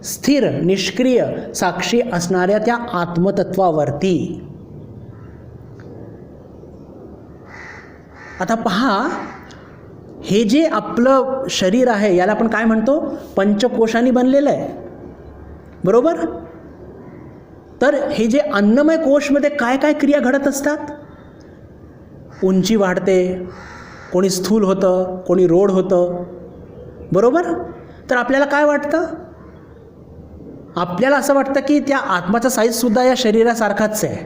Speaker 1: स्थिर निष्क्रिय साक्षी असणाऱ्या त्या आत्मतत्वावरती. आता पहा, हे जे आपलं शरीर आहे याला आपण काय म्हणतो, पंचकोशांनी बनलेलं आहे, बरोबर. तर हे जे अन्नमय कोशमध्ये काय क्रिया घडत असतात, उंची वाढते, कोणी स्थूल होतं, कोणी रोड होतं, बरोबर. तर आपल्याला काय वाटतं, आपल्याला असं वाटतं की त्या आत्माचा साईजसुद्धा या शरीरासारखाच आहे.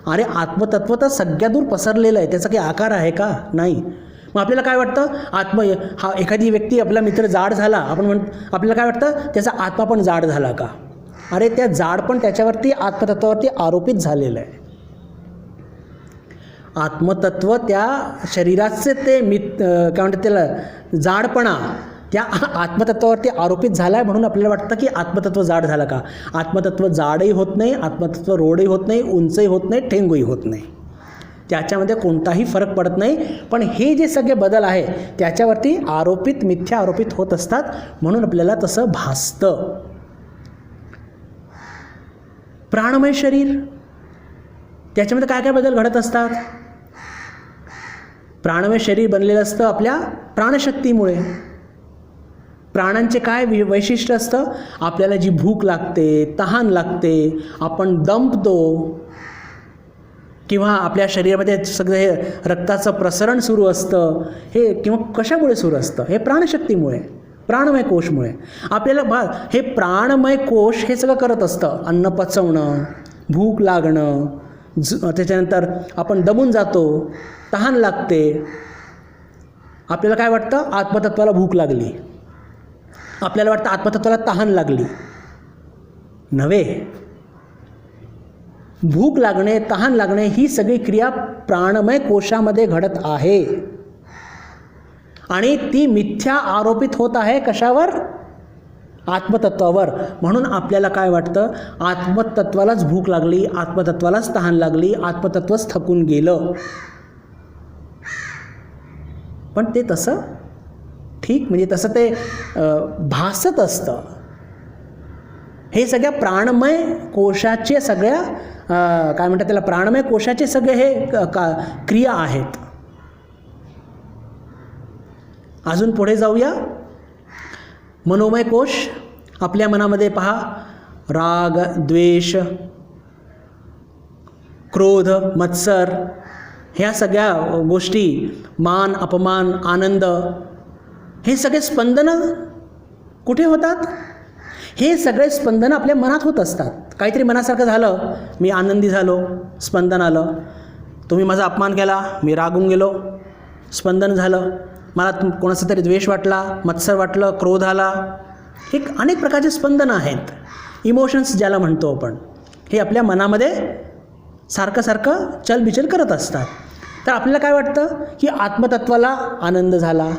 Speaker 1: अरे आत्मतत्व तर सगळ्या दूर पसरलेलं आहे, त्याचा काही आकार आहे का, नाही. मग आपल्याला काय वाटतं, एखादी व्यक्ती आपला मित्र जाड झाला, आपल्याला काय वाटतं त्याचा आत्मा पण जाड झाला का. अरे त्या जाड पण त्याच्यावरती आत्मतत्वावरती आरोपित झालेलं आहे. आत्मतत्व त्या शरीराचे ते काय म्हणतात त्याला जाडपणा त्या आत्मतत्वावरती आरोपित झाला आहे, म्हणून आपल्याला वाटतं की आत्मतत्व जाड झालं का. आत्मतत्व जाडही होत नाही, आत्मतत्व रोडही होत नाही, उंचही होत नाही, ठेंगही होत नाही, त्याच्यामध्ये कोणताही फरक पडत नाही. पण हे जे सगळे बदल आहे त्याच्यावरती आरोपित मिथ्या आरोपित होत असतात, म्हणून आपल्याला तसं भासतं. प्राणमय शरीर त्याच्यामध्ये काय काय बदल घडत असतात? प्राणमय शरीर बनलेलं असतं आपल्या प्राणशक्तीमुळे. प्राणांचे काय वैशिष्ट्य असतं? आपल्याला जी भूक लागते, तहान लागते, आपण दमतो, किंवा आपल्या शरीरामध्ये सगळं हे रक्ताचं प्रसरण सुरू असतं, हे किंवा कशामुळे सुरू असतं? हे प्राणशक्तीमुळे, प्राणमय कोशमुळे. आपल्याला हे प्राणमय कोश हे सगळं करत असतं. अन्न पचवणं, भूक लागणं, त्याच्यानंतर आपण दमून जातो, तहान लागते. आपल्याला काय वाटतं? आत्मतत्वाला भूक लागली. आपल्याला वाटतं आत्मतत्वाला तहान लागली. नव्हे, भूक लागणे, तहान लागणे ही सगळी क्रिया प्राणमय कोशामध्ये घडत आहे आणि ती मिथ्या आरोपित होत आहे. कशावर? आत्मतत्वावर. म्हणून आपल्याला काय वाटतं? आत्मतत्वालाच भूक लागली, आत्मतत्वालाच तहान लागली, आत्मतत्वच थकून गेलं. पण ते तसं ठीक, म्हणजे तसं ते भासत असतं. हे सगळ्या प्राणमय कोशाचे सगळ्या काय म्हणतात त्याला, प्राणमय कोशाचे सगळे हे क्रिया आहेत. अजून पुढे जाऊया. मनोमय कोश. आपल्या मनामध्ये पहा, राग, द्वेष, क्रोध, मत्सर, ह्या सगळ्या गोष्टी, मान, अपमान, आनंद, हे सगळे स्पंदनं कुठे होतात? हे सगळे स्पंदनं आपल्या मनात होत असतात. काहीतरी मनासारखं झालं, मी आनंदी झालो, स्पंदन आलं. तुम्ही माझा अपमान केला, मी रागून गेलो, स्पंदन झालं. मला कोणाचा तरी द्वेष वाटला, मत्सर वाटलं, क्रोध आला. हे अनेक प्रकारचे स्पंदनं आहेत. इमोशन्स ज्याला म्हणतो आपण, हे आपल्या मनामध्ये सारखं सारखं चलबिचल करत असतात. तर आपल्याला काय वाटतं की आत्मतत्वाला आनंद झाला,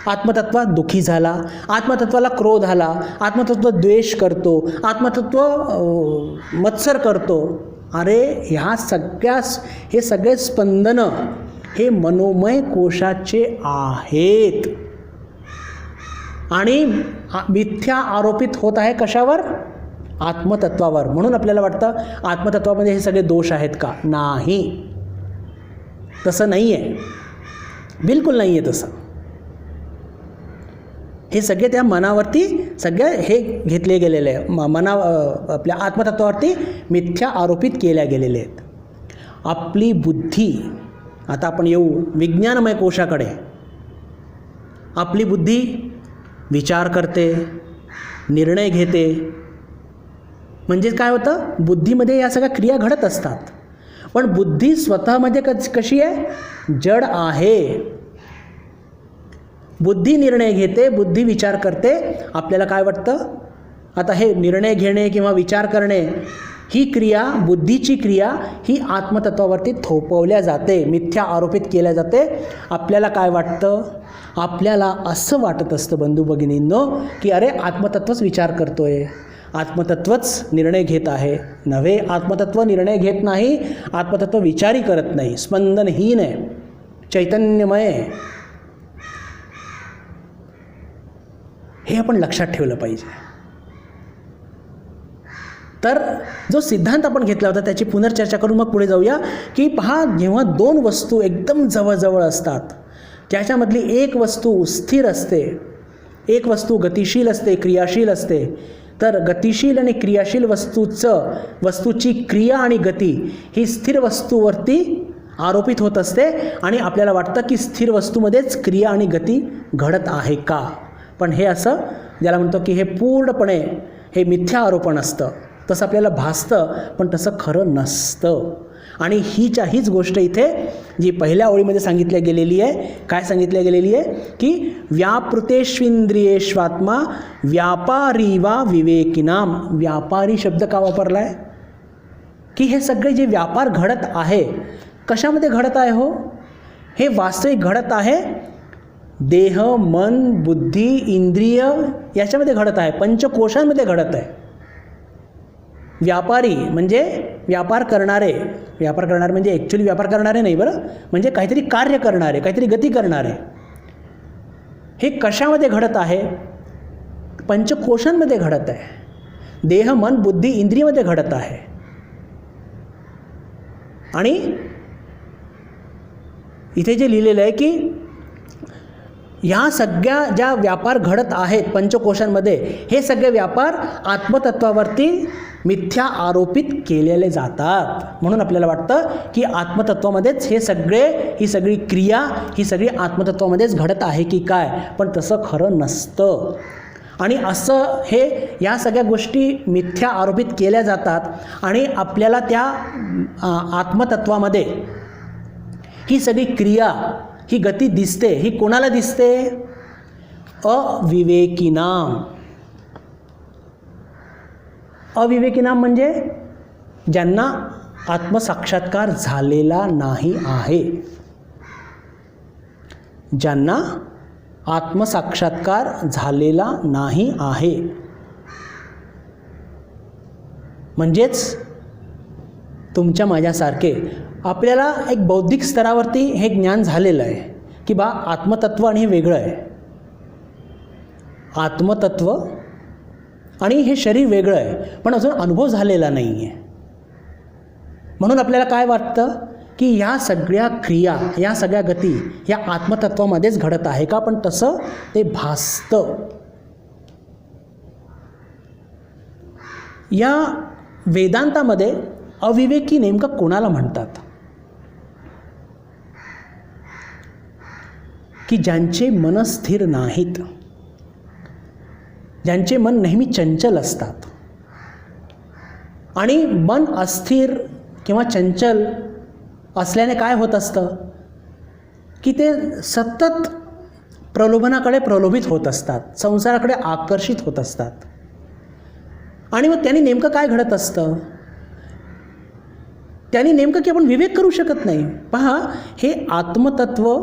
Speaker 1: आत्मतत्व दुःखी झाला, आत्मतत्वाला क्रोध आला, आत्मतत्व द्वेष करतो, आत्मतत्व मत्सर करतो. अरे हे सगळे स्पंदनं हे मनोमय कोशाचे आहेत आणि मिथ्या आरोपित होत आहे. कशावर? आत्मतत्वावर. म्हणून आपल्याला वाटतं आत्मतत्वामध्ये हे सगळे दोष आहेत का? नाही, तसं नाही आहे, बिलकुल नाही आहे तसं. हे सगळे त्या मनावरती सगळे हे घेतले गेलेले आहे, आपल्या आत्मतत्वावरती मिथ्या आरोपित केल्या गेलेले आहेत. आपली बुद्धी, आता आपण येऊ विज्ञानमय कोशाकडे. आपली बुद्धी विचार करते, निर्णय घेते. म्हणजे काय होतं? बुद्धीमध्ये या सगळ्या क्रिया घडत असतात. पण बुद्धी स्वतःमध्ये कशी आहे? जड आहे. बुद्धी निर्णय घेते, बुद्धी विचार करते. आपल्याला काय वाटतं? आता हे निर्णय घेणे किंवा विचार करणे ही क्रिया, बुद्धीची क्रिया ही आत्मतत्वावरती थोपवल्या जाते, मिथ्या आरोपित केल्या जाते. आपल्याला काय वाटतं? आपल्याला असं वाटत असतं बंधू भगिनींनो की अरे आत्मतत्वच विचार करतोय, आत्मतत्वच निर्णय घेत आहे. नव्हे, आत्मतत्व निर्णय घेत नाही, आत्मतत्व विचारही करत नाही, स्पंदनहीन आहे, चैतन्यमय आहे. हे आपण लक्षात ठेवलं पाहिजे. तर जो सिद्धांत आपण घेतला होता त्याची पुनर्चर्चा करून मग पुढे जाऊया की पहा, जेव्हा दोन वस्तू एकदम जवळजवळ असतात, त्याच्यामधली एक वस्तू स्थिर असते, एक वस्तू गतिशील असते, क्रियाशील असते. तर गतिशील आणि क्रियाशील वस्तूची क्रिया आणि गती ही स्थिर वस्तूवरती आरोपित होत असते आणि आपल्याला वाटतं की स्थिर वस्तूमध्येच क्रिया आणि गती घडत आहे का? पण हे असं ज्याला म्हणतो की हे पूर्णपणे हे मिथ्या आरोपण असतं. तसं आपल्याला भासतं, पण तसं खरं नसतं. आणि हीच गोष्ट इथे जी पहिल्या ओळीमध्ये सांगितल्या गेलेली आहे, काय सांगितल्या गेलेली आहे की व्यापृतेष्विंद्रियेष्वात्मा व्यापारी वा विवेकिनाम. व्यापारी शब्द का वापरला आहे? की हे सगळे जे व्यापार घडत आहे, कशामध्ये घडत आहे हो? हे वास्तविक घडत आहे देह, मन, बुद्धी, इंद्रिय याच्यामध्ये घडत आहे, पंचकोशांमध्ये घडत आहे. व्यापारी म्हणजे व्यापार करणारे म्हणजे ॲक्च्युली व्यापार करणारे नाही बरं, म्हणजे काहीतरी कार्य करणारे, काहीतरी गती करणारे. हे कशामध्ये घडत आहे? पंचकोशांमध्ये घडत आहे. देह, मन, बुद्धी, इंद्रियमध्ये घडत आहे. आणि इथे जे लिहिलेलं आहे की ह्या सगळ्या ज्या व्यापार घडत आहेत पंचकोशांमध्ये, हे सगळे व्यापार आत्मतत्वावरती मिथ्या आरोपित केलेले जातात. म्हणून आपल्याला वाटतं की आत्मतत्वामध्येच ही सगळी क्रिया, ही सगळी आत्मतत्वामध्येच घडत आहे की काय, पण तसं खरं नसतं. आणि असं या सगळ्या गोष्टी मिथ्या आरोपित केल्या जातात आणि आपल्याला त्या आत्मतत्वामध्ये ही सगळी क्रिया, ही गती दिसते. ही कोणाला दिसते? अविवेकीनाम. अविवेकीनाम म्हणजे ज्यांना आत्मसाक्षात्कार झालेला नाही आहे. ज्यांना आत्मसाक्षात्कार झालेला नाही आहे, म्हणजेच तुमच्या माझ्यासारखे आपल्याला एक बौद्धिक स्तरावरती हे ज्ञान झालेलं आहे की आत्मतत्व आणि हे वेगळं आहे. आत्मतत्व आणि हे शरीर वेगळं आहे, पण अजून अनुभव झालेला नाही आहे. म्हणून आपल्याला काय वाटतं की ह्या सगळ्या क्रिया, या सगळ्या गती ह्या आत्मतत्वामध्येच घडत आहे का, पण तसं ते भासतं. या वेदांतामध्ये अविवेकी नेमकं कोणाला म्हणतात? की ज्यांचे मन स्थिर नाहीत, ज्यांचे मन नेहमी चंचल असतात. आणि मन अस्थिर किंवा चंचल असल्याने काय होत असतं की ते सतत प्रलोभनाकडे प्रलोभित होत असतात, संसाराकडे आकर्षित होत असतात. आणि मग त्यांनी नेमकं काय घडत असतं? त्यांनी नेमकं की आपण विवेक करू शकत नाही. पहा, हे आत्मतत्व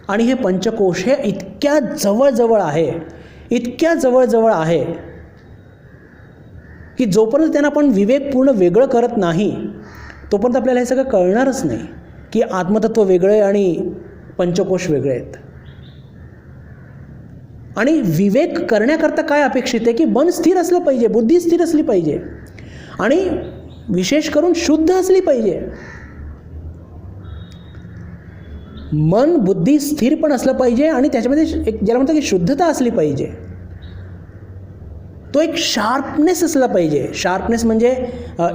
Speaker 1: आणि हे पंचकोश हे इतक्या जवळजवळ आहे, इतक्या जवळजवळ आहे की जोपर्यंत त्यांना आपण विवेकपूर्ण वेगळं करत नाही तोपर्यंत आपल्याला हे सगळं कळणारच नाही की आत्मतत्व वेगळं आहे आणि पंचकोश वेगळे आहेत. आणि विवेक करण्याकरता काय अपेक्षित आहे की मन स्थिर असलं पाहिजे, बुद्धी स्थिर असली पाहिजे आणि विशेष करून शुद्ध असली पाहिजे. मन बुद्धी स्थिर पण असलं पाहिजे आणि त्याच्यामध्ये एक ज्याला म्हणतात की शुद्धता असली पाहिजे. तो एक शार्पनेस असला पाहिजे. शार्पनेस म्हणजे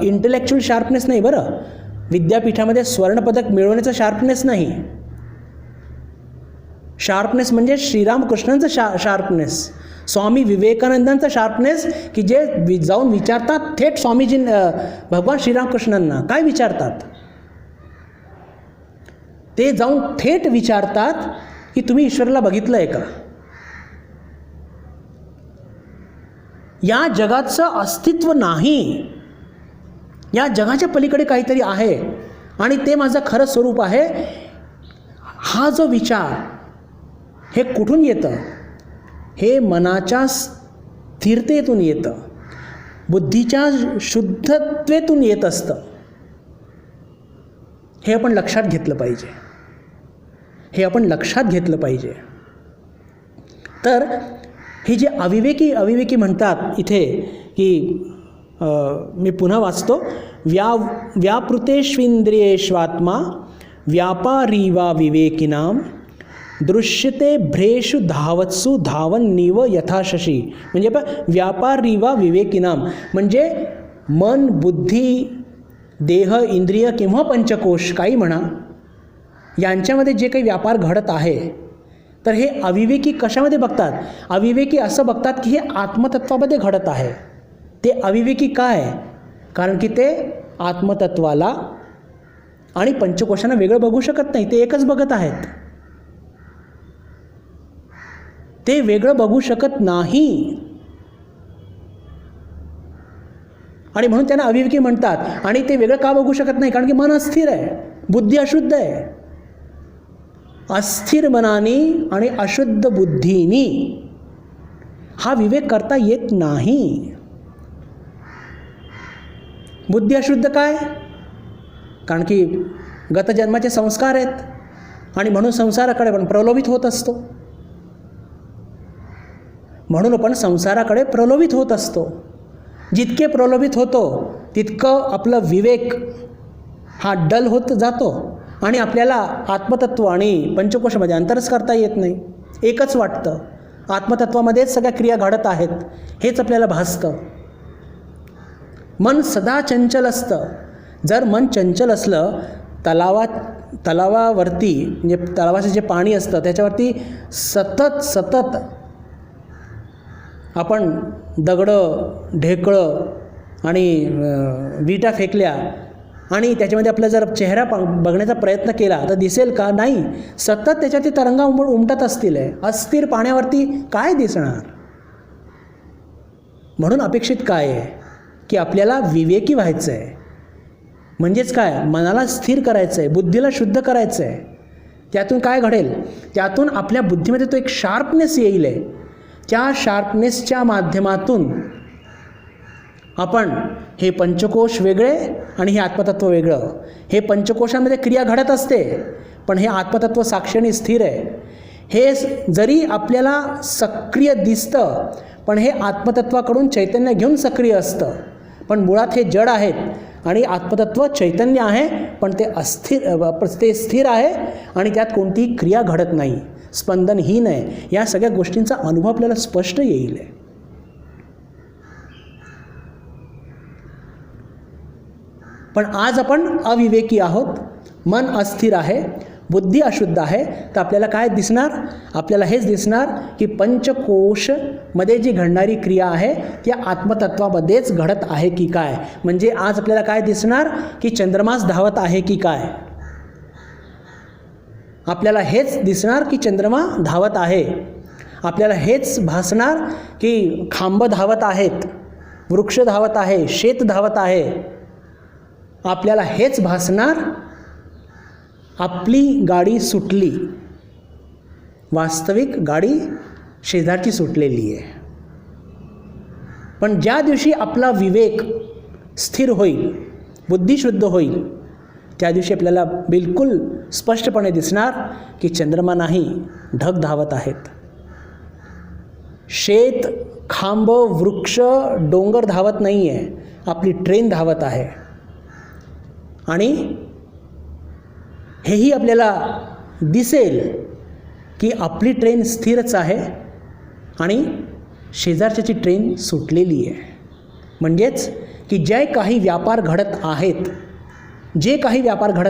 Speaker 1: इंटेलेक्च्युअल शार्पनेस नाही बरं, विद्यापीठामध्ये स्वर्णपदक मिळवण्याचं शार्पनेस नाही. शार्पनेस म्हणजे श्रीरामकृष्णांचं शार्पनेस, स्वामी विवेकानंदांचा शार्पनेस, की जे जाऊन विचारतात थेट भगवान श्रीरामकृष्णांना. काय विचारतात? ते जाऊन थेट विचारतात की तुम्ही ईश्वराला बघितलं आहे का? या जगाचं अस्तित्व नाही, या जगाच्या पलीकडे काहीतरी आहे आणि ते माझं खरं स्वरूप आहे. हा जो विचार हे कुठून येतं? हे मनाच्या स्थिरतेतून येतं, बुद्धीच्या शुद्धत्वेतून येत असतं. हे आपण लक्षात घेतलं पाहिजे, हे आपण लक्षात घेतलं पाहिजे. तर हे जे अविवेकी म्हणतात इथे की मी पुन्हा वाचतो, व्यापृतेष्विंद्रियेष्वात्मा व्यापारी वा विवेकिनाम दृश्यते भ्रेषु धावत्सु धावन्नीव यथाशशी. म्हणजे व्यापारी वा विवेकिनाम म्हणजे मन, बुद्धी, देह, इंद्रिय किंवा पंचकोश काही म्हणा, यांच्यामध्ये जे काही व्यापार घडत आहे, तर हे अविवेकी कशामध्ये बघतात? अविवेकी असं बघतात की हे आत्मतत्वामध्ये घडत आहे. ते अविवेकी काय? कारण की ते आत्मतत्वाला आणि पंचकोशांना वेगळं बघू शकत नाही, ते एकच बघत आहेत. ते वेगळं बघू शकत नाही आणि म्हणून त्यांना अविवेकी म्हणतात. आणि ते वेगळं का बघू शकत नाही? कारण की मन अस्थिर आहे, बुद्धी अशुद्ध आहे. अस्थिर मनानी आणि अशुद्ध बुद्धीनी हा विवेक करता येत नाही. बुद्धी अशुद्ध काय? कारण की गतजन्माचे संस्कार आहेत आणि म्हणून संसाराकडे पण प्रलोभित होत असतो. म्हणून आपण संसाराकडे प्रलोभित होत असतो. जितके प्रलोभित होतो तितकं आपलं विवेक हा डल होत जातो आणि आपल्याला आत्मतत्व आणि पंचकोशामध्ये अंतरच करता येत नाही. एकच वाटतं, आत्मतत्वामध्येच सगळ्या क्रिया घडत आहेत हेच आपल्याला भासतं. मन सदा चंचल असतं. जर मन चंचल असलं, तलावावरती म्हणजे तलावाचं जे पाणी असतं त्याच्यावरती सतत आपण दगडं, ढेकळं आणि विटा फेकल्या आणि त्याच्यामध्ये आपला जर चेहरा बघण्याचा प्रयत्न केला तर दिसेल का? नाही. सतत त्याच्यावरती तरंगा उमटत असतील. अस्थिर पाण्यावरती काय दिसणार? म्हणून अपेक्षित काय आहे की आपल्याला विवेकी व्हायचं आहे. म्हणजेच काय? मनाला स्थिर करायचं आहे, बुद्धीला शुद्ध करायचं आहे. त्यातून काय घडेल? त्यातून आपल्या बुद्धीमध्ये तो एक शार्पनेस येईल. त्या शार्पनेसच्या माध्यमातून आपण हे पंचकोश वेगळे आणि हे आत्मतत्व वेगळं. हे पंचकोशामध्ये क्रिया घडत असते, पण हे आत्मतत्व साक्षी आणि स्थिर आहे. हे जरी आपल्याला सक्रिय दिसतं, पण हे आत्मतत्वाकडून चैतन्य घेऊन सक्रिय असतं. पण मुळात हे जड आहेत आणि आत्मतत्व चैतन्य आहे, पण ते स्थिर आहे आणि त्यात कोणतीही क्रिया घडत नाही, स्पंदनहीन आहे. या सगळ्या गोष्टींचा अनुभव आपल्याला स्पष्ट येईल. पण आज आपण अविवेकी आहोत, मन अस्थिर आहे, बुद्धी अशुद्ध आहे. तर आपल्याला काय दिसणार? आपल्याला हेच दिसणार की पंचकोशमध्ये जी घडणारी क्रिया आहे त्या आत्मतत्वामध्येच घडत आहे की काय. म्हणजे आज आपल्याला काय दिसणार की चंद्रमास धावत आहे की काय. आपल्याला हेच दिसणार की चंद्रमा धावत आहे. आपल्याला हेच भासणार की खांब धावत आहेत, वृक्ष धावत आहे, शेत धावत आहे. आपल्याला हेच भासणार आपली गाडी सुटली, वास्तविक गाडी शेजारची सुटलेली आहे. पण ज्या दिवशी आपला विवेक स्थिर होईल, बुद्धी शुद्ध होईल, त्या दिवशी आपल्याला बिलकुल स्पष्टपणे दिसणार की चंद्रमा नाही, ढग धावत आहेत. शेत, खांब, वृक्ष, डोंगर धावत नाही आहे, आपली ट्रेन धावत आहे. आणि हेही आपल्याला दिसेल की आपली ट्रेन स्थिरच आहे आणि शेजारच्याची ट्रेन सुटलेली आहे. म्हणजेच की जे काही व्यापार घडत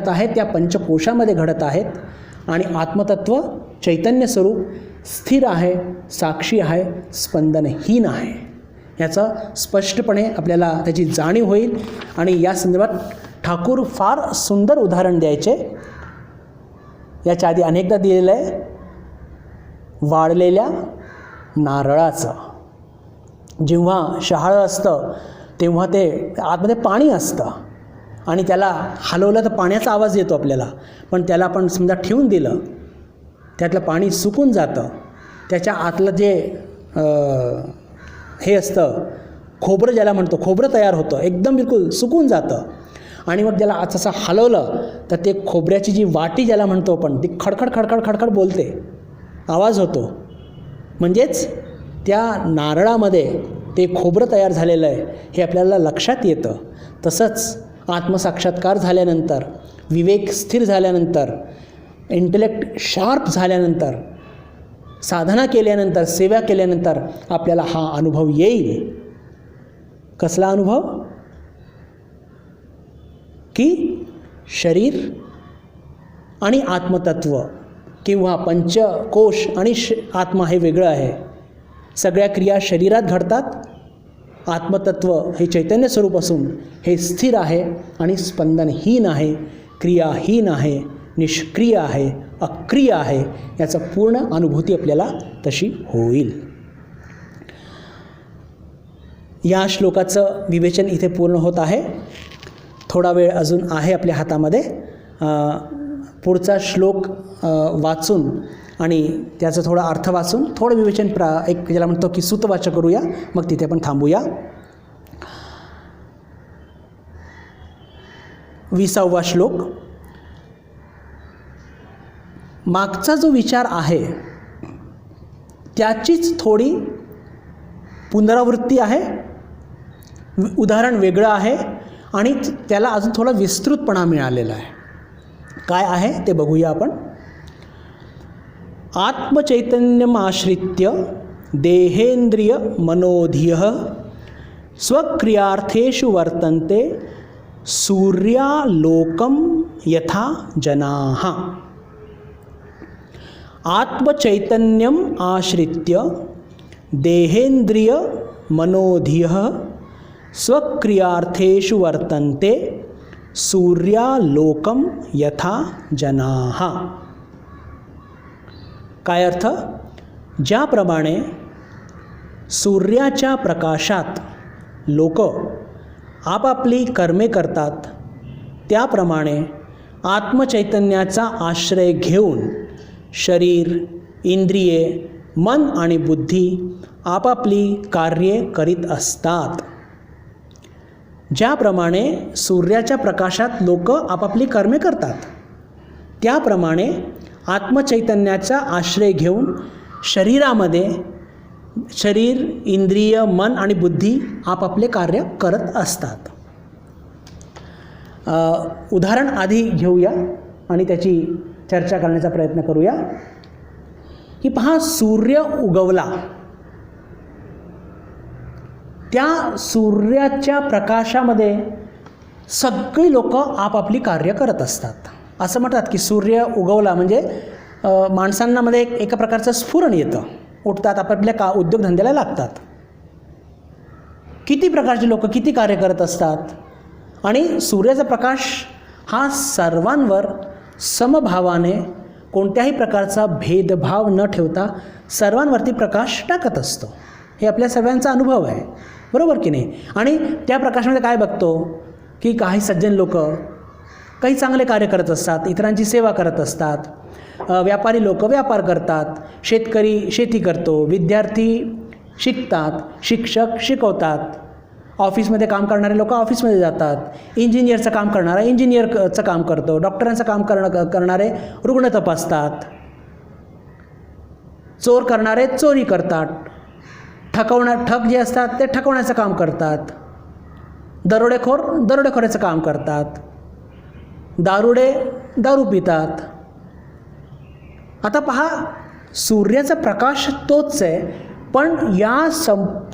Speaker 1: आहेत त्या पंचकोशामध्ये घडत आहेत आणि आत्मतत्व चैतन्य स्वरूप स्थिर आहे, साक्षी आहे, स्पंदनहीन आहे. याचा स्पष्टपणे आपल्याला त्याची जाणीव होईल. आणि या संदर्भात ठाकूर फार सुंदर उदाहरण द्यायचे. याच्या आधी अनेकदा दिलेलं आहे. वाळलेल्या नारळाचं जेव्हा शहाळं असतं तेव्हा ते आतमध्ये पाणी असतं आणि त्याला हलवलं तर पाण्याचा आवाज येतो आपल्याला. पण त्याला आपण समजा ठेवून दिलं, त्यातलं पाणी सुकून जातं. त्याच्या आतलं जे हे असतं खोबरं, ज्याला म्हणतो खोबरं, तयार होतं, एकदम बिलकुल सुकून जातं. आणि मग त्याला असं हलवलं तर ते खोबऱ्याची जी वाटी ज्याला म्हणतो आपण, ती खडखड खडखड खडखड बोलते, आवाज होतो. म्हणजेच त्या नारळामध्ये ते खोबरं तयार झालेलं आहे हे आपल्याला लक्षात येतं. तसंच आत्मसाक्षात्कार झाल्यानंतर, विवेक स्थिर झाल्यानंतर, इंटेलेक्ट शार्प झाल्यानंतर, साधना केल्यानंतर, सेवा केल्यानंतर आपल्याला हा अनुभव येईल. कसला अनुभव? की शरीर आणि आत्मतत्व किंवा पंचकोश आणि आत्मा हे वेगळं आहे. सगळ्या क्रिया शरीरात घडतात. आत्मतत्व हे चैतन्य स्वरूप असून हे स्थिर आहे आणि स्पंदनहीन आहे, क्रियाहीन आहे, निष्क्रिय आहे, अक्रिय आहे. याचा पूर्ण अनुभूती आपल्याला तशी होईल. या श्लोकाचं विवेचन इथे पूर्ण होत आहे. थोडा वेळ अजून आहे आपल्या हातामध्ये. पुढचा श्लोक वाचून आणि त्याचा थोडा अर्थ वाचून थोडं विवेचन एक ज्याला म्हणतो की सूतवाच करूया, मग तिथे आपण थांबूया. 20वा श्लोक. मागचा जो विचार आहे त्याचीच थोडी पुनरावृत्ती आहे. उदाहरण वेगळं आहे आणि त्याला अजून थोडा विस्तृतपणा मिळालेला आहे. काय आहे ते बघूया आपण. आत्मचैतन्यमाश्रित्य देहेंद्रिय मनोधियः स्वक्रियार्थेषु वर्तन्ते सूर्यालोकम यथा जनाः. आत्मचैतन्यम आश्रित्य देहेंद्रिय मनोधियः स्वक्रियार्थेषु वर्तन्ते सूर्यालोकम यथा जनाः. काय अर्थ? ज्याप्रमाणे सूर्याच्या प्रकाशात लोक आपापली कर्मे करतात, त्याप्रमाणे आत्मचैतन्याचा आश्रय घेऊन शरीर, इंद्रिये, मन आणि बुद्धी आपापली कार्ये करीत असतात. ज्याप्रमाणे सूर्याच्या प्रकाशात लोक आपापली कर्मे करतात, त्याप्रमाणे आत्मचैतन्याचा आश्रय घेऊन शरीरामध्ये शरीर, इंद्रिय, मन आणि बुद्धी आपापले कार्य करत असतात. उदाहरण आधी घेऊया आणि त्याची चर्चा करण्याचा प्रयत्न करूया. की पहा, सूर्य उगवला, त्या सूर्याच्या प्रकाशामध्ये सगळी लोक आपापली कार्य करत असतात. असं म्हणतात की सूर्य उगवला म्हणजे माणसांमध्ये एका प्रकारचं स्फुरण येतं, उठतात, आपापल्या उद्योगधंद्याला लागतात. किती प्रकारचे लोक किती कार्य करत असतात आणि सूर्याचा प्रकाश हा सर्वांवर समभावाने कोणत्याही प्रकारचा भेदभाव न ठेवता सर्वांवरती प्रकाश टाकत असतो. हे आपल्या सर्वांचा अनुभव आहे, बरोबर की नाही? आणि त्या प्रकाशामध्ये काय बघतो की काही सज्जन लोक काही चांगले कार्य करत असतात, इतरांची सेवा करत असतात, व्यापारी लोक व्यापार करतात, शेतकरी शेती करतो, विद्यार्थी शिकतात, शिक्षक शिकवतात, ऑफिसमध्ये काम करणारे लोक ऑफिसमध्ये जातात, इंजिनियरचं काम करणारा इंजिनियरचं काम करतो, डॉक्टरांचं काम करणारे रुग्ण तपासतात, चोर करणारे चोरी करतात, ठग जे असतात ते ठकवण्याचं काम करतात, दरोडेखोराचं काम करतात, दारुडे दारू पितात. आता पहा, सूर्याचा प्रकाश तोच आहे, पण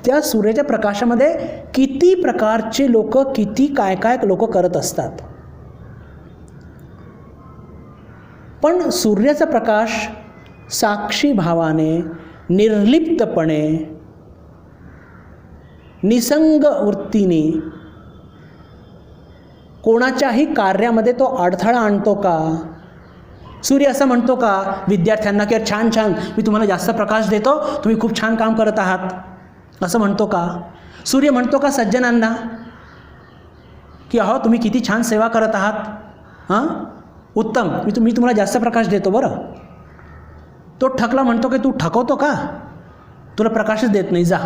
Speaker 1: त्या सूर्याच्या प्रकाशामध्ये किती प्रकारचे लोक किती काय काय लोक करत असतात. पण सूर्याचा प्रकाश साक्षी भावाने, निर्लिप्तपणे, निसंग वृत्तीने कोणाच्याही कार्यामध्ये तो अडथळा आणतो का? सूर्य असं म्हणतो का विद्यार्थ्यांना की छान छान मी तुम्हाला जास्त प्रकाश देतो, तुम्ही खूप छान काम करत आहात, असं म्हणतो का? सूर्य म्हणतो का सज्जनांना की अहो तुम्ही किती छान सेवा करत आहात, हां उत्तम, मी तुम्हाला जास्त प्रकाश देतो बरं? तो ठकला म्हणतो की तू ठकवतो का, तुला प्रकाशच देत नाही, जा,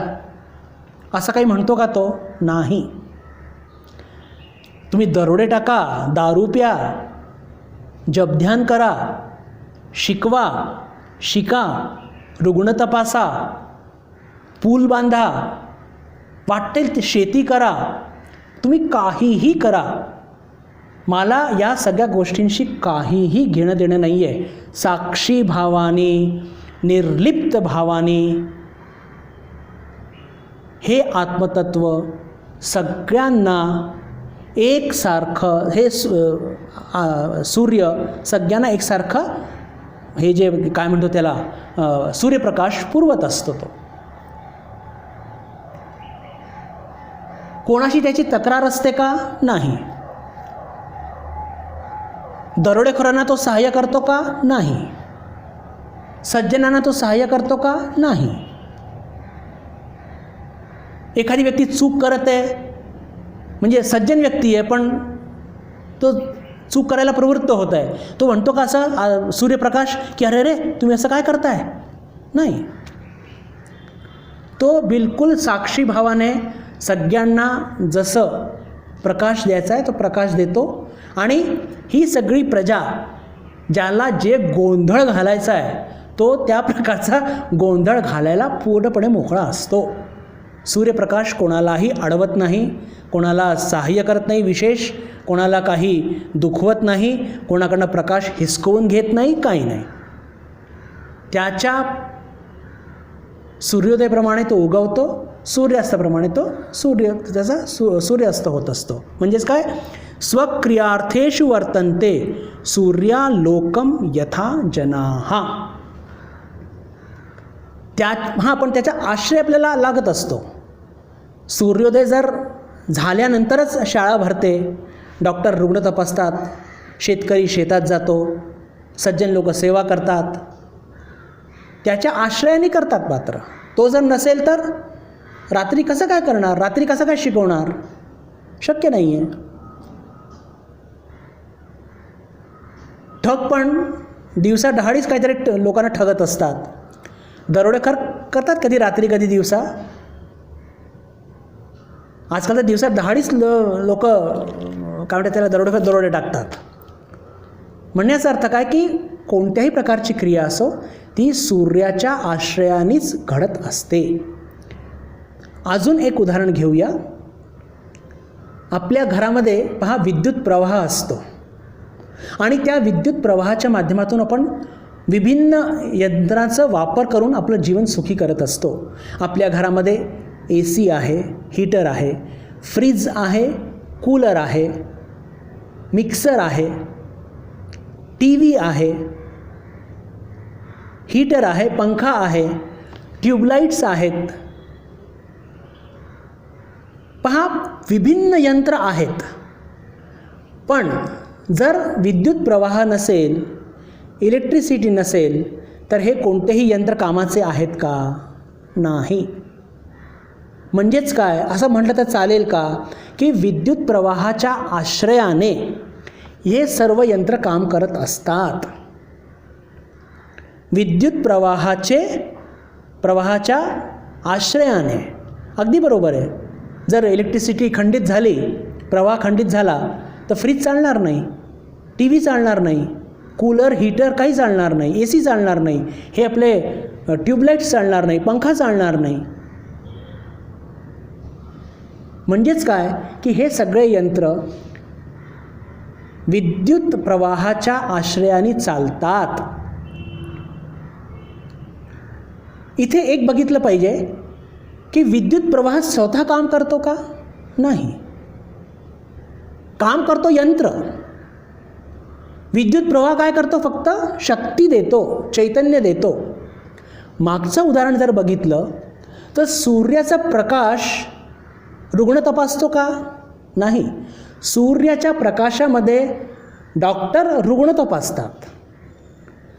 Speaker 1: असं काही म्हणतो का तो? नाही. तुम्ही दरोडे टाका, दारू प्या, जपध्यान करा, शिका, रुग्ण तपासा, पूल बांधा, वाटेल ते शेती करा, तुम्ही काहीही करा, मला या सगळ्या गोष्टींशी काहीही घेणं देणं नाही आहे. साक्षी भावाने, निर्लिप्त भावाने हे आत्मतत्व सगळ्यांना एकसारखं, हे सूर्य सगळ्यांना एकसारखं, हे जे काय म्हणतो त्याला सूर्यप्रकाश पुरवत असतो. तो कोणाशी त्याची तक्रार असते का? नाही. दरोडेखोरांना तो सहाय्य करतो का? नाही. सज्जनांना तो सहाय्य करतो का? नाही. एखादी व्यक्ती चूक करत आहे, म्हणजे सज्जन व्यक्ती आहे पण तो चूक करायला प्रवृत्त होत आहे, तो म्हणतो का असं सूर्यप्रकाश की अरे रे तुम्ही असं काय करताय? नाही. तो बिलकुल साक्षी भावाने सगळ्यांना जसं प्रकाश द्यायचा आहे तो प्रकाश देतो. आणि ही सगळी प्रजा ज्याला जे गोंधळ घालायचा आहे तो त्या प्रकारचा गोंधळ घालायला पूर्णपणे मोकळा असतो. सूर्यप्रकाश कोणालाही अडवत नाही, कोणाला सहाय्य करत नाही विशेष, कोणाला काही दुखवत नाही, कोणाकडनं प्रकाश हिसकवून घेत नाही, काही नाही. त्याच्या सूर्योदयाप्रमाणे तो उगवतो, सूर्यास्ताप्रमाणे तो सूर्यास्त होत असतो. म्हणजेच काय, स्वक्रियार्थेषु वर्तन्ते सूर्यालोकम यथा जनाः. पण त्याचा आश्रय आपल्याला लागत असतो. सूर्योदय जर झाल्यानंतरच शाळा भरते, डॉक्टर रुग्ण तपासतात, शेतकरी शेतात जातो, सज्जन लोक सेवा करतात, त्याच्या आश्रयाने करतात. मात्र तो जर नसेल तर रात्री कसं काय करणार, रात्री कसं काय शिकवणार, शक्य नाही आहे. ठग पण दिवसा दहाडीच काहीतरी लोकांना ठगत असतात. दरोडेखोर करतात कधी रात्री कधी दिवसा. आजकाल तर दिवसा दहाडीच लोक काय म्हणतात त्याला दरोडे टाकतात. म्हणण्याचा अर्थ काय की कोणत्याही प्रकारची क्रिया असो ती सूर्याच्या आश्रयानेच घडत असते. अजून एक उदाहरण घेऊया. आपल्या घरामध्ये पहा विद्युत प्रवाह असतो आणि त्या विद्युत प्रवाहाच्या माध्यमातून आपण विभिन्न यंत्रांचा वापर करून आपलं जीवन सुखी करत असतो. आपल्या घरामध्ये AC आहे, हीटर आहे, फ्रीज आहे, कूलर आहे, मिक्सर आहे, TV आहे, हीटर आहे, पंखा आहे, ट्यूबलाईट्स आहेत. पहा विभिन्न यंत्र आहेत. पण जर विद्युत प्रवाह नसेल, इलेक्ट्रिसिटी नसेल तर हे कोणतेही यंत्र कामाचे आहेत का? नाही. म्हणजेच काय असं म्हटलं तर चालेल का की विद्युत प्रवाहाच्या आश्रयाने हे सर्व यंत्र काम करत असतात. विद्युत प्रवाहाच्या आश्रयाने. अगदी बरोबर आहे. जर इलेक्ट्रिसिटी खंडित झाली, प्रवाह खंडित झाला तर फ्रीज चालणार नाही, TV चालणार नाही, कूलर हीटर काही चालणार नाही, AC चालणार नाही, हे आपले ट्यूबलाईट्स चालणार नाही, पंखा चालणार नाही. म्हणजेच काय की हे सगळे यंत्र विद्युत प्रवाहाच्या आश्रयाने चालतात. इथे एक बघितलं पाहिजे की विद्युत प्रवाह स्वतः काम करतो का? नाही. काम करतो यंत्र. विद्युत प्रवाह काय करतो? फक्त शक्ती देतो, चैतन्य देतो. मागचं उदाहरण जर बघितलं तर सूर्याचा प्रकाश रुग्ण तपासतो का? नाही. सूर्याच्या प्रकाशामध्ये डॉक्टर रुग्ण तपासतात.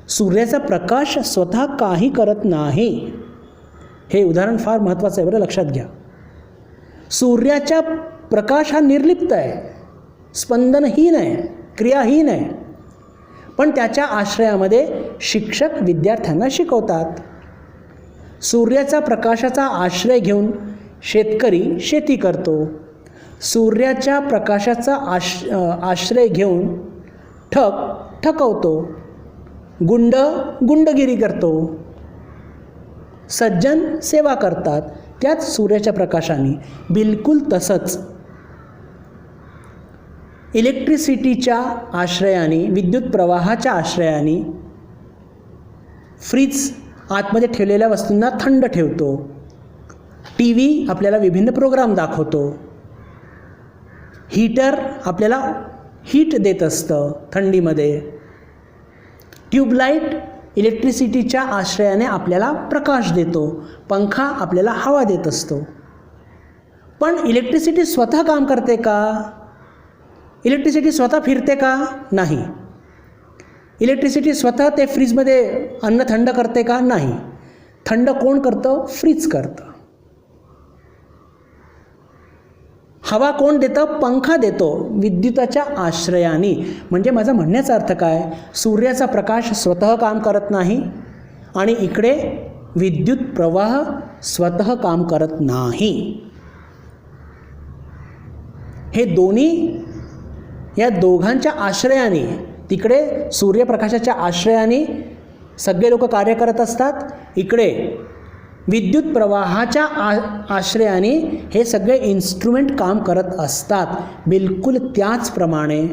Speaker 1: सूर्याचा प्रकाश स्वतः काही करत नाही. हे उदाहरण फार महत्त्वाचं आहे, बरं लक्षात घ्या. सूर्याचा प्रकाश हा निर्लिप्त आहे, स्पंदनहीन आहे, क्रियाहीन आहे. पण त्याच्या आश्रयामध्ये शिक्षक विद्यार्थ्यांना शिकवतात. सूर्याचा प्रकाशाचा आश्रय घेऊन शेतकरी शेती करतो. सूर्याच्या प्रकाशाचा आश्रय घेऊन ठकवतो, गुंडगिरी करतो, सज्जन सेवा करतात. त्याच सूर्याच्या प्रकाशाने. बिलकुल तसंच इलेक्ट्रिसिटीच्या आश्रयाने, विद्युत प्रवाहाच्या आश्रयाने फ्रीज आतमध्ये ठेवलेल्या वस्तूंना थंड ठेवतो. TV आपल्याला विभिन्न प्रोग्राम दाखवतो. हीटर आपल्याला हीट देत असतं थंडीमध्ये. ट्यूबलाईट इलेक्ट्रिसिटीच्या आश्रयाने आपल्याला प्रकाश देतो. पंखा आपल्याला हवा देत असतो. पण इलेक्ट्रिसिटी स्वतः काम करते का? इलेक्ट्रिसिटी स्वतः फिरते का? नाही. इलेक्ट्रिसिटी स्वतः ते फ्रीजमध्ये अन्न थंड करते का? नाही. थंड कोण करतं? फ्रीज करतं. हवा कोण देतं? पंखा देतो, विद्युताच्या आश्रयाने. म्हणजे माझा म्हणण्याचा अर्थ काय? सूर्याचा प्रकाश स्वतः काम करत नाही आणि इकडे विद्युत प्रवाह स्वतः काम करत नाही. हे दोन्ही या दोघांच्या आश्रयाने, तिकडे सूर्यप्रकाशाच्या आश्रयाने सगळे लोक कार्य करत असतात, इकडे विद्युत प्रवाहाच्या आश्रयाने हे सगळे इन्स्ट्रुमेंट काम करत असतात. बिलकुल त्याचप्रमाणे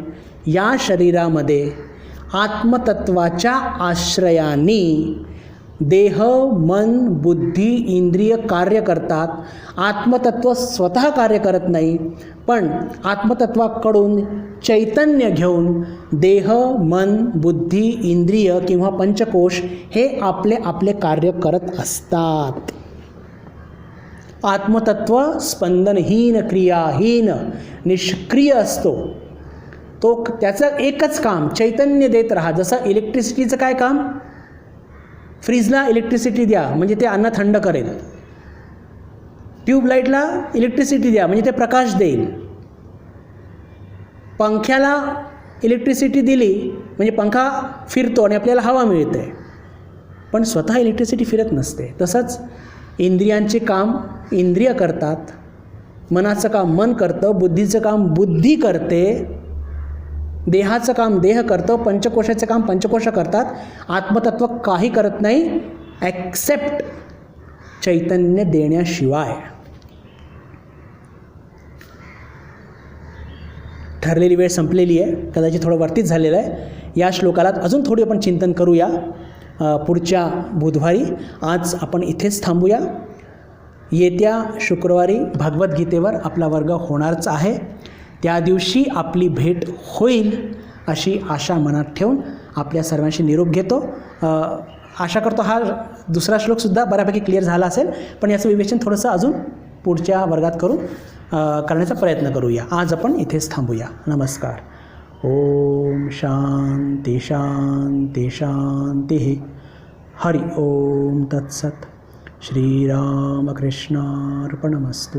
Speaker 1: या शरीरामध्ये आत्मतत्वाच्या आश्रयाने देह, मन, बुद्धी, इंद्रिय कार्य करतात. आत्मतत्व स्वतः कार्य करत नाही, पण आत्मतत्वाकडून चैतन्य घेऊन देह, मन, बुद्धी, इंद्रिय किंवा पंचकोश हे आपले आपले कार्य करत असतात. आत्मतत्व स्पंदनहीन, क्रियाहीन, निष्क्रिय असतो. तो त्याचं एकच काम चैतन्य देत राहा. जसं इलेक्ट्रिसिटीचं काय काम? फ्रीजला इलेक्ट्रिसिटी द्या म्हणजे ते अन्न थंड करेल. ट्यूबलाईटला इलेक्ट्रिसिटी द्या म्हणजे ते प्रकाश देईल. पंख्याला इलेक्ट्रिसिटी दिली म्हणजे पंखा फिरतो आणि आपल्याला हवा मिळते. पण स्वतः इलेक्ट्रिसिटी फिरत नसते. तसंच इंद्रियांचे काम इंद्रिय करतात, मनाचं काम मन करतं, बुद्धीचं काम बुद्धी करते, देहाचं काम देह करतं, पंचकोशाचं काम पंचकोश करतात. आत्मतत्व काही करत नाही ॲक्सेप्ट चैतन्य देण्याशिवाय. ठरलेली वेळ संपलेली आहे, कदाचित थोडं वरतीच झालेलं आहे. या श्लोकाला अजून थोडी आपण चिंतन करूया पुढच्या बुधवारी. आज आपण इथेच थांबूया. येत्या शुक्रवारी भगवद्गीतेवर आपला वर्ग होणारच आहे. त्या दिवशी आपली भेट होईल अशी आशा मनात ठेवून आपल्या सर्वांशी निरोप घेतो. आशा करतो हा दुसरा श्लोकसुद्धा बऱ्यापैकी क्लिअर झाला असेल, पण याचं विवेचन थोडंसं अजून पुढच्या वर्गात करण्याचा प्रयत्न करूया. आज आपण इथेच थांबूया. नमस्कार. ओम शांती शांती शांती. हरि ओम तत्सत. श्रीरामकृष्णार्पणमस्तु.